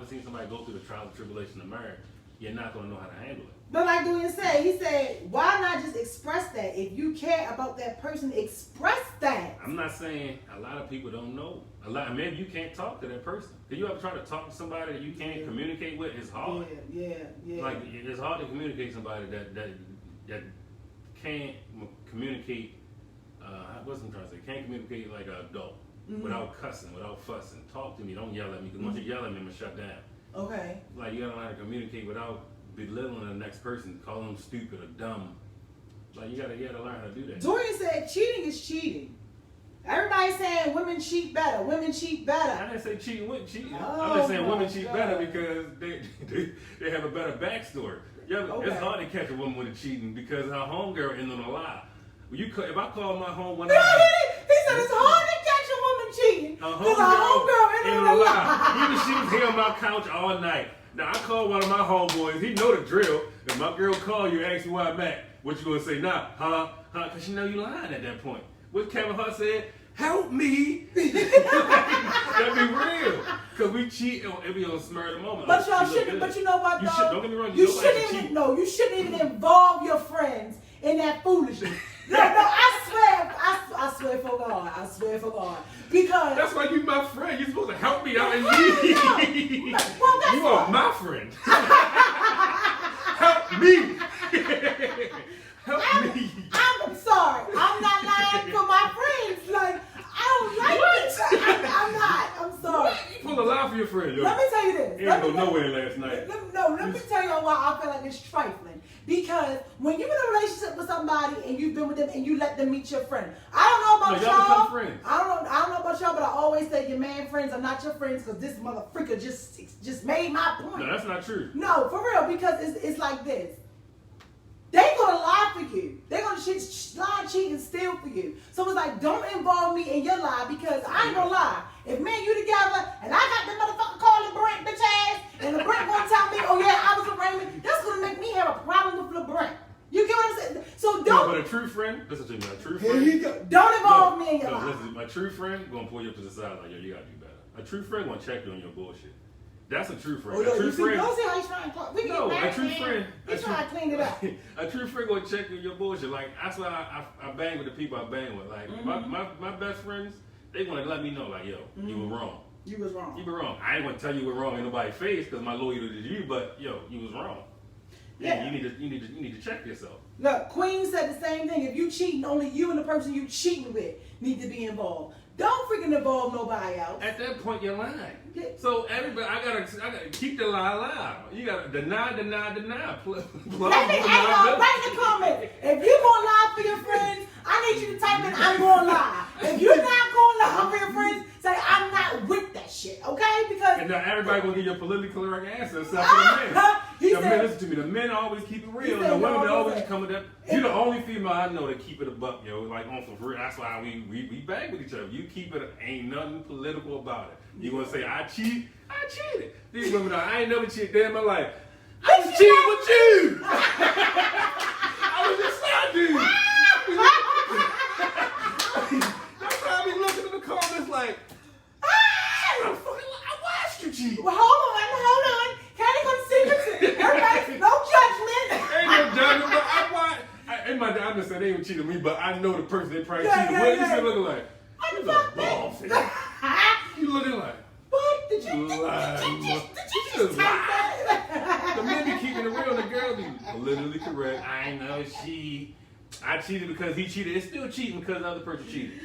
S2: seen somebody go through the trial and tribulation of marriage, you're not gonna know how to handle it.
S1: But like Dwayne said, he said, why not just express that? If you care about that person, express that.
S2: I'm not saying a lot of people don't know. Maybe you can't talk to that person. Do you ever try to talk to somebody that you can't communicate with? It's hard.
S1: Yeah.
S2: Like it's hard to communicate somebody that can't communicate. What's I'm trying to say? Can't communicate like an adult without cussing, without fussing. Talk to me. Don't yell at me. Because once you yell at me, I'm gonna shut down. Okay. Like you gotta learn how to communicate without belittling the next person, calling them stupid or dumb. Like you gotta learn how to do that.
S1: Dorian said cheating is cheating. Everybody's saying women cheat better. Women cheat better.
S2: I didn't say cheating wouldn't cheat. I'm just saying women cheat better because they have a better backstory. It's hard to catch a woman with a cheating because her homegirl ended on a lie. If I call my home one night,
S1: he said it's hard to catch a woman cheating because her homegirl ended on a lie.
S2: Even she was here on my couch all night. Now I called one of my homeboys. He know the drill. If my girl call you, ask you where I'm at, what you gonna say? Nah, huh? Because she know you lying at that point. What Kevin Hart said? Help me. That'd be real. Because we cheat and be on spur of the moment.
S1: But y'all shouldn't. But you know what, though?
S2: Don't get me wrong.
S1: You shouldn't even involve your friends in that foolishness. No, I swear for God. I swear for God. Because
S2: that's why you my friend. You're supposed to help me out in need. Well, you are my friend. Help me. Help me.
S1: I'm sorry. I'm not lying for my friends. Like, I don't like it. I'm not. I'm sorry.
S2: You pull a lie for your friend, yo.
S1: Let me tell you this.
S2: He didn't go nowhere last night.
S1: Let me tell you why I feel like it's trifling. Because when you're in a relationship with somebody and you've been with them and you let them meet your friend, I don't know about y'all. I don't know about y'all, but I always say your man friends are not your friends because this motherfucker just made my point.
S2: No, that's not true.
S1: No, for real, because it's like this. They gonna lie for you. They gonna lie, cheat, and steal for you. So it's like, don't involve me in your lie because I ain't gonna lie. If me and you together and I got the motherfucker calling Brent bitch ass and the Brent gonna tell me, oh yeah, I was with Raymond, that's gonna make me have a problem with LeBrent. You get what I'm saying? So don't.
S2: But a true friend, listen to me, a true friend.
S1: Don't involve me in your lie.
S2: Listen, my true friend gonna pull you up to the side like, yo, you gotta do better. A true friend gonna check you on your bullshit. That's a true friend.
S1: Oh,
S2: a true friend.
S1: Don't see how he's trying to talk.
S2: A true friend.
S1: He's trying to clean it up.
S2: A true friend gonna check you on your bullshit. Like that's why I bang with the people I bang with. Like my best friends, they wanna let me know like, yo, you were wrong.
S1: You was wrong.
S2: You were wrong. I ain't gonna tell you we're wrong in nobody's face because my loyalty to you, but yo, you was wrong. Yeah, you need to check yourself.
S1: Look, Queen said the same thing. If you cheating, only you and the person you cheating with need to be involved. Don't freaking involve nobody else.
S2: At that point, you're lying. Yeah. So everybody, I gotta keep the lie alive. You gotta deny.
S1: Let me write in the comments. If you gonna lie for your friends, I need you to type in I'm gonna lie. If you're not gonna lie for your friends, say I'm not with that shit, okay? Because
S2: and now everybody gonna give you a politically correct answer except for the men. The men, listen to me. The men always keep it real. The women they always come with that. You're the only female I know that keep it a buck, yo. Like on for real. That's why we bang with each other. You keep it. Ain't nothing political about it. You gonna say I cheat? I cheated. These women are. I ain't never cheated day in my life. I was cheating with you. I was just side dude. That's why I be looking in the comments like, I watched you cheat.
S1: Well, hold on. Candy gonna see this. Everybody, no judgment.
S2: Ain't no judgment, but I'm just saying they ain't cheating me, but I know the person they probably cheated. What you still looking like?
S1: What the fuck, man?
S2: You looking like?
S1: What? Did you just type that?
S2: The men be keeping it real, the girl be politically correct. I know I cheated because he cheated. It's still cheating because the other person cheated.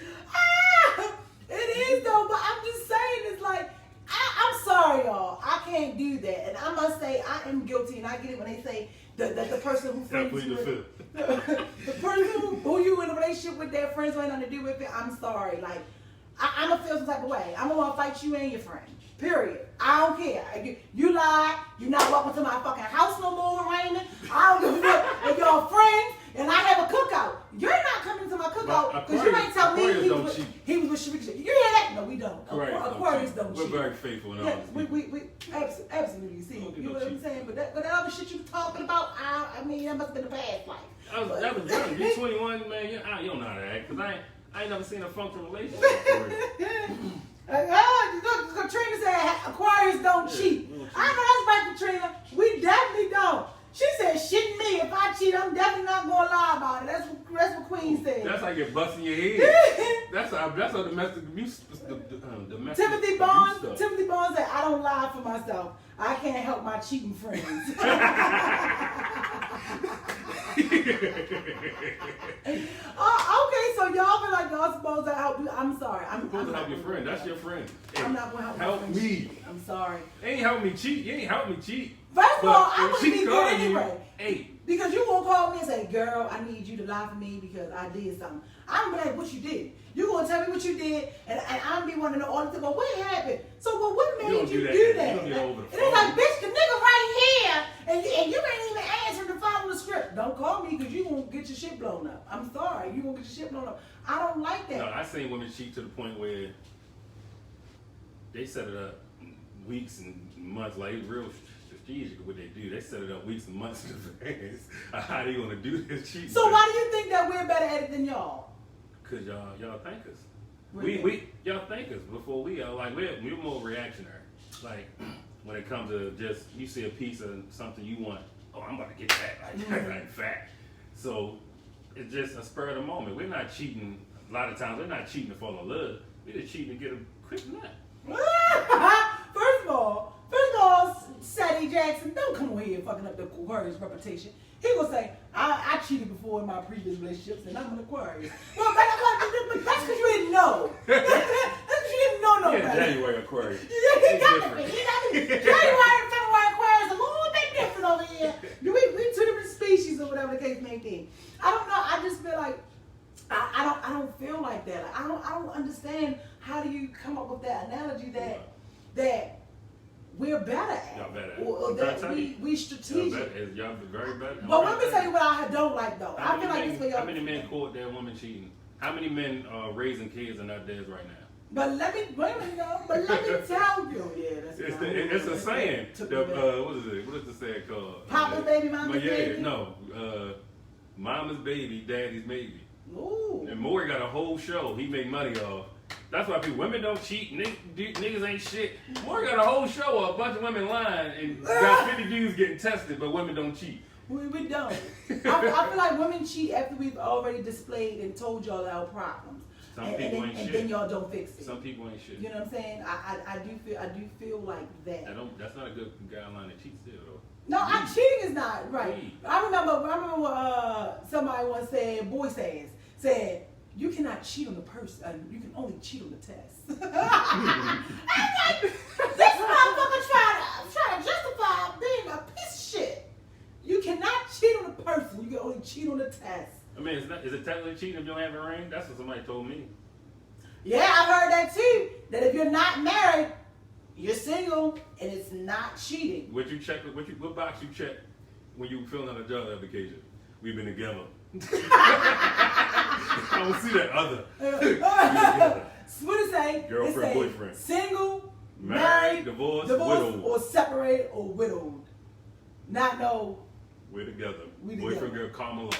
S1: It is though, but I'm just saying it's like, I'm sorry y'all. I can't do that. And I must say I am guilty, and I get it when they say that the person who friends you the person who you in a relationship with, their friends ain't nothing to do with it. I'm sorry. Like, I'm gonna feel some type of way. I'm gonna want to fight you and your friend. Period. I don't care. You lie. You're not welcome to my fucking house no more, Raymond. I don't give a fuck if y'all friends and I have a cookout. You're not coming to my cookout because you ain't tell me he was with Sharika. You hear that? No, we don't. Aquarius don't cheat.
S2: We're very faithful in
S1: all this. We absolutely see. You know what I'm saying? But that other shit you were talking about, I mean, that must have been a past life.
S2: That was young. You're 21, man. You don't know how to act. Because I ain't never seen a functional relationship.
S1: Katrina said Aquarius don't cheat. I know that's right, Katrina. We definitely don't. She said, "Shit me. If I cheat, I'm definitely not gonna lie about it." That's what Queen said.
S2: That's how you get busting your head. that's how domestic abuse.
S1: Timothy Barnes said, "I don't lie for myself. I can't help my cheating friends." Okay, so y'all feel like y'all supposed to help you. I'm sorry. I'm
S2: supposed to help your friend. That's your friend. Hey,
S1: I'm not gonna help
S2: me.
S1: I'm sorry.
S2: You ain't help me cheat. You ain't help me cheat.
S1: First of all, I wouldn't be good anyway.
S2: Hey.
S1: Because you won't call me and say, "Girl, I need you to lie for me because I did something." I'm gonna be like, "What you did?" You gonna tell me what you did, and I'm gonna be wanting to know all the time. Well, what happened? So, what made you do that? And it's like, bitch, the nigga right here, and you ain't even answering to follow the script. Don't call me because you gonna get your shit blown up. I'm sorry, you gonna get your shit blown up. I don't like that.
S2: No, I seen women cheat to the point where they set it up weeks and months, like it's real strategic what they do. They set it up weeks and months in advance. How they gonna do this cheating?
S1: So why do you think that we're better at it than y'all?
S2: Cause y'all think us. Y'all think us before we are. Like we're more reactionary. Like when it comes to just you see a piece of something you want. Oh, I'm about to get that. Like fact. So it's just a spur of the moment. We're not cheating. A lot of times we're not cheating to fall in love. We're just cheating to get a quick nut.
S1: First of all, Sadie Jackson, don't come over here fucking up the Aquarius reputation. He will say, I cheated before in my previous relationships and I'm an Aquarius. Well, but that's because you didn't know. That's because you didn't know nobody.
S2: Yeah, January Aquarius.
S1: Yeah, he got me. January and February Aquarius a little bit different over here. We two different species or whatever the case may be. I don't know. I just feel like I don't feel like that. I don't understand how do you come up with that analogy that we're better at.
S2: Y'all better at.
S1: Or that we strategic.
S2: Y'all very better.
S1: But let me tell you what I don't like though. I feel like this way.
S2: How many men caught their woman cheating? How many men raising kids are not dead right now?
S1: But let me tell you. Yeah, that's
S2: it's a saying. What is it? What is the saying called?
S1: Papa's baby, mama's baby.
S2: No, mama's baby, daddy's maybe.
S1: Ooh.
S2: And Maury got a whole show he make money off. That's why women don't cheat. Niggas ain't shit. Maury got a whole show of a bunch of women lying and got 50 dudes getting tested, but women don't cheat.
S1: We don't. I feel like women cheat after we've already displayed and told y'all our problems.
S2: Some people ain't shit.
S1: And then y'all don't fix it.
S2: Some people ain't shit.
S1: You know what I'm saying? I do feel like that.
S2: That's not a good guideline to cheat still though.
S1: No, cheating is not right.
S2: Me.
S1: I remember what somebody once said. Boy said you cannot cheat on the person. You can only cheat on the test. I'm like, this motherfucker trying to justify being a piece of shit. You cannot cheat on the person. You can only cheat on the test.
S2: I mean, is it technically cheating if you don't have a ring? That's what somebody told me.
S1: Yeah, I've heard that too. That if you're not married, you're single, and it's not cheating.
S2: What what box you check when you filling out a job application? We've been together. I don't see that other.
S1: What it say?
S2: Girlfriend, boyfriend.
S1: Single,
S2: married, divorced, widowed.
S1: or separated or widowed. Not no.
S2: We're together.
S1: We
S2: Boyfriend,
S1: together.
S2: girl, come along.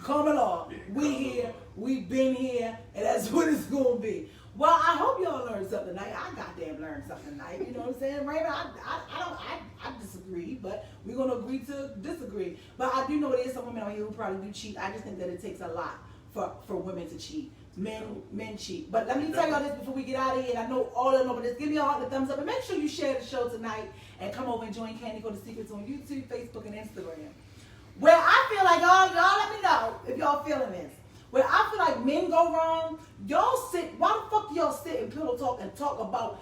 S1: Come along.
S2: Yeah,
S1: We here. We've been here, and that's what it's gonna be. Well, I hope y'all learned something tonight. I goddamn learned something tonight. You know what I'm saying, Raymond? I disagree, but we're gonna agree to disagree. But I do know there is some women out here who probably do cheat. I just think that it takes a lot for women to cheat. Men cheat. But let me tell y'all this before we get out of here. And I know all of them over this. Give me a heart and a thumbs up, and make sure you share the show tonight and come over and join Candy Go to Secrets on YouTube, Facebook, and Instagram. Where I feel like y'all let me know if y'all feeling this. Where I feel like men go wrong, y'all sit. Why the fuck do y'all sit and pillow talk and talk about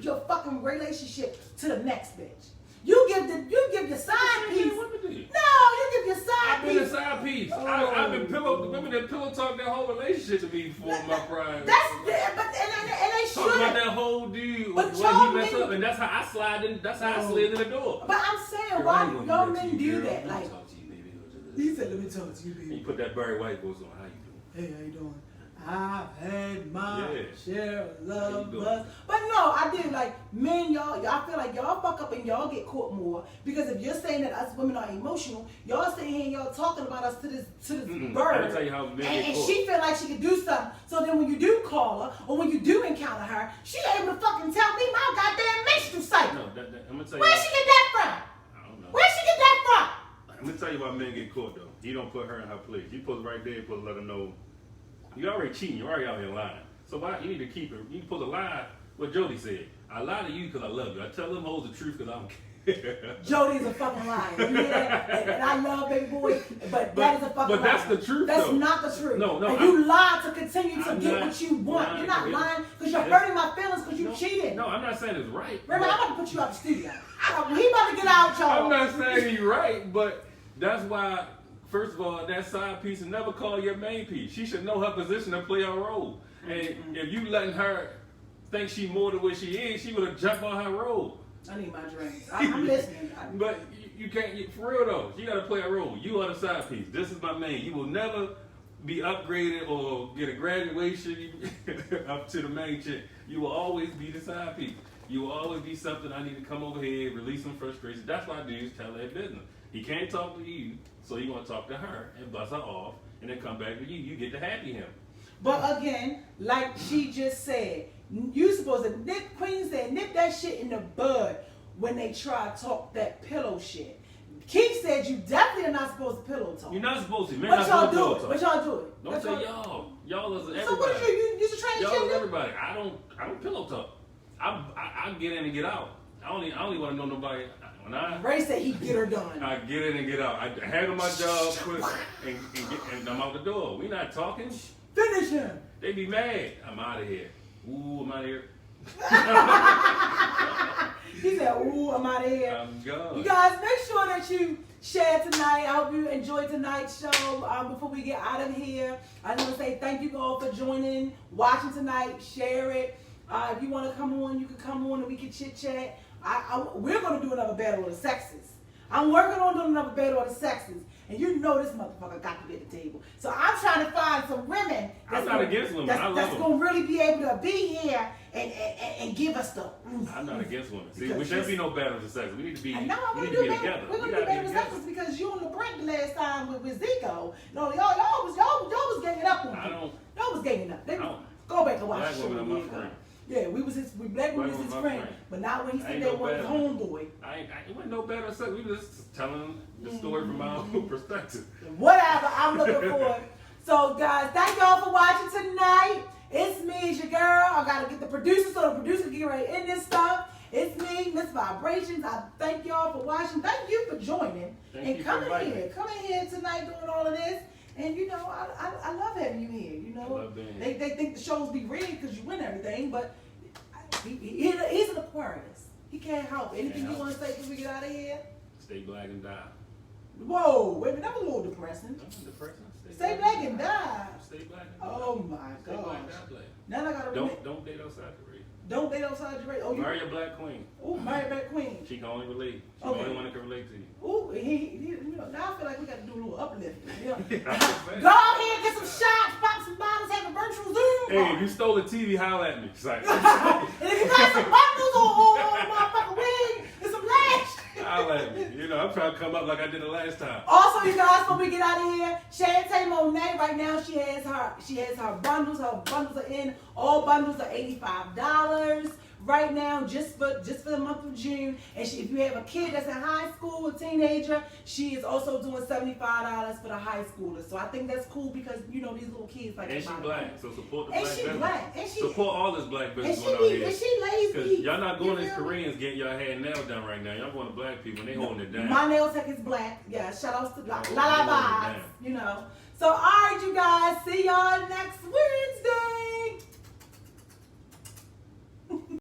S1: your fucking relationship to the next bitch? You give your side piece. No, you give your side
S2: I've
S1: piece.
S2: been a side piece. I've been the women that pillow talk that whole relationship to me for my pride.
S1: That's and they should.
S2: Talk about that whole dude
S1: But
S2: when
S1: y'all
S2: he messed
S1: men-
S2: up, and that's how I slide in. That's how I slid in the door.
S1: But I'm saying, why y'all men do that? Like, he said, "Let me talk to you, baby."
S2: And you put that Barry White voice on. How you doing?
S1: Hey, how you doing? I've had my
S2: Yeah.
S1: share of love,
S2: doing?
S1: but no, I do like men. Y'all feel like y'all fuck up and y'all get caught more because if you're saying that us women are emotional, y'all sitting here and y'all talking about us to this bird.
S2: Let me tell you how men get
S1: And
S2: caught.
S1: she feel like she can do something. So then when you do call her or when you do encounter her, she able to fucking tell me my goddamn menstrual cycle.
S2: No, I'm gonna tell you.
S1: Where'd she get that from?
S2: I don't know.
S1: Where'd she get that
S2: I'm gonna tell you why men get caught though. You don't put her in her place. You put right there. You supposed to let her know. You already cheating. You already out here lying. So why you need to keep her? You supposed to lie. What Jody said. I lie to you because I love you. I tell them hoes the truth because I don't care.
S1: from? Jody's a fucking liar. You hear that? And I love baby boy, but that is a fucking lie.
S2: But that's the truth,
S1: That's
S2: though.
S1: not the truth.
S2: No,
S1: And you lie to continue to
S2: I'm
S1: get
S2: not
S1: what you want.
S2: lying.
S1: You're not lying because you're
S2: It's-
S1: hurting my feelings because you cheated.
S2: No, I'm not saying it's right.
S1: Remember, I'm about to put you out the studio. He about to get out, y'all.
S2: I'm not saying you're right, but that's why, first of all, that side piece and never call your main piece. She should know her position and play her role. And if you letting her think she more than what she is, she would have jumped on her role.
S1: I need my drink. I'm listening.
S2: But you can't, for real though, you gotta play a role. You are the side piece. This is my main. You will never be upgraded or get a graduation up to the main chick. You will always be the side piece. You will always be something I need to come over here, release some frustration. That's why dudes tell their business. He can't talk to you, so you want to talk to her and bust her off, and then come back to you. You get to happy him.
S1: But again, like she just said, you supposed to Queen said, nip that shit in the bud when they try to talk that pillow shit. Keith said you definitely are not supposed to pillow talk.
S2: You're not supposed to. Men
S1: But
S2: not
S1: y'all
S2: supposed to
S1: do
S2: pillow
S1: it.
S2: talk.
S1: But y'all do it.
S2: Don't say y'all. Y'all is everybody.
S1: So what did you should train
S2: Y'all is
S1: children?
S2: everybody. I don't pillow talk. I get in and get out. I only want to know nobody. When
S1: Ray said he'd get her done.
S2: I get in and get out. I handle my job quick and I'm out the door. We not talking.
S1: Finish him.
S2: They be mad. I'm out of here. Ooh, I'm out of here.
S1: He said, ooh, I'm out of here.
S2: I'm gone.
S1: You guys, make sure that you share tonight. I hope you enjoyed tonight's show. Before we get out of here, I just want to say thank you all for joining, watching tonight. Share it. If you want to come on, you can come on and we can chit chat. We're going to do another battle of the sexes. I'm working on doing another battle of the sexes. And you know this motherfucker got to be at the table. So I'm trying to find some women
S2: I'm not against women. I love
S1: that's
S2: them.
S1: going to really be able to be here and give us the.
S2: I'm not against women. See,
S1: Because
S2: we shouldn't be no battles of sex. We need to be.
S1: I know I'm
S2: we
S1: gonna
S2: need to
S1: do
S2: be
S1: better.
S2: together.
S1: We're gonna
S2: We
S1: do
S2: gotta
S1: better
S2: be
S1: with
S2: together.
S1: sexes because you on the break the last time with Zico. No, y'all was ganging up on
S2: I
S1: me.
S2: don't.
S1: Y'all was ganging up.
S2: I don't.
S1: Go back and watch
S2: Black
S1: the show.
S2: women are my
S1: with Zico.
S2: friend.
S1: Yeah, we black women was his
S2: my
S1: friend.
S2: friend.
S1: But not when he
S2: I
S1: said
S2: ain't
S1: that
S2: no
S1: was his
S2: bad.
S1: homeboy.
S2: It wasn't no better sex. We were just telling the story from our own perspective.
S1: Whatever. I'm looking forward So, guys, thank y'all for watching tonight. It's me, it's your girl. I gotta get the producer so the producer can get right in this stuff. It's me, Miss Vibrations. I thank y'all for watching. Thank you for joining and coming here. Coming here tonight doing all of this. And you know, I love having you here. You know, they think the shows be rigged because you win everything, but he's an Aquarius. He can't help. Anything you want to say before we get out of here?
S2: Stay black and die.
S1: Whoa, wait a minute, that was a little depressing.
S2: Depressing.
S1: Stay black and die.
S2: Stay black and die.
S1: Oh my
S2: Stay
S1: God.
S2: black, die black.
S1: Now I gotta
S2: Don't date outside the race.
S1: Don't date outside your race. Oh,
S2: Marry a black queen.
S1: Oh, marry a black queen.
S2: She can only relate. She's the only one that can relate to you.
S1: Ooh, you know, now I feel like we got to do a little uplift. You know? Go
S2: Hey,
S1: ahead, get some shots, pop some bottles, have a virtual Zoom.
S2: if you stole the TV, holler at me. It's like,
S1: And if you got some bundles or motherfucking wig and some lash.
S2: holler at me. You know, I'm trying to come up like I did the last time.
S1: Also, you guys, when we get out of here, Shantae Monet, right now she has her bundles. Her bundles are in. All bundles are $85 right now, just for the month of June. And if you have a kid that's in high school, a teenager, she is also doing $75 for the high schoolers. So I think that's cool because you know these little kids like.
S2: And she black, so support the
S1: and
S2: black
S1: she
S2: business.
S1: black, and she
S2: support all this black business
S1: and
S2: going out here.
S1: and she lazy.
S2: Because y'all not going
S1: You
S2: as
S1: feel me?
S2: Koreans getting your hair and nails done right now. Y'all going to black people and they holding it down.
S1: My nail tech is black. Yeah, shout outs to La
S2: Oh,
S1: La
S2: they holding it
S1: Vibes,
S2: down.
S1: you know. So all right, you guys, see y'all next Wednesday.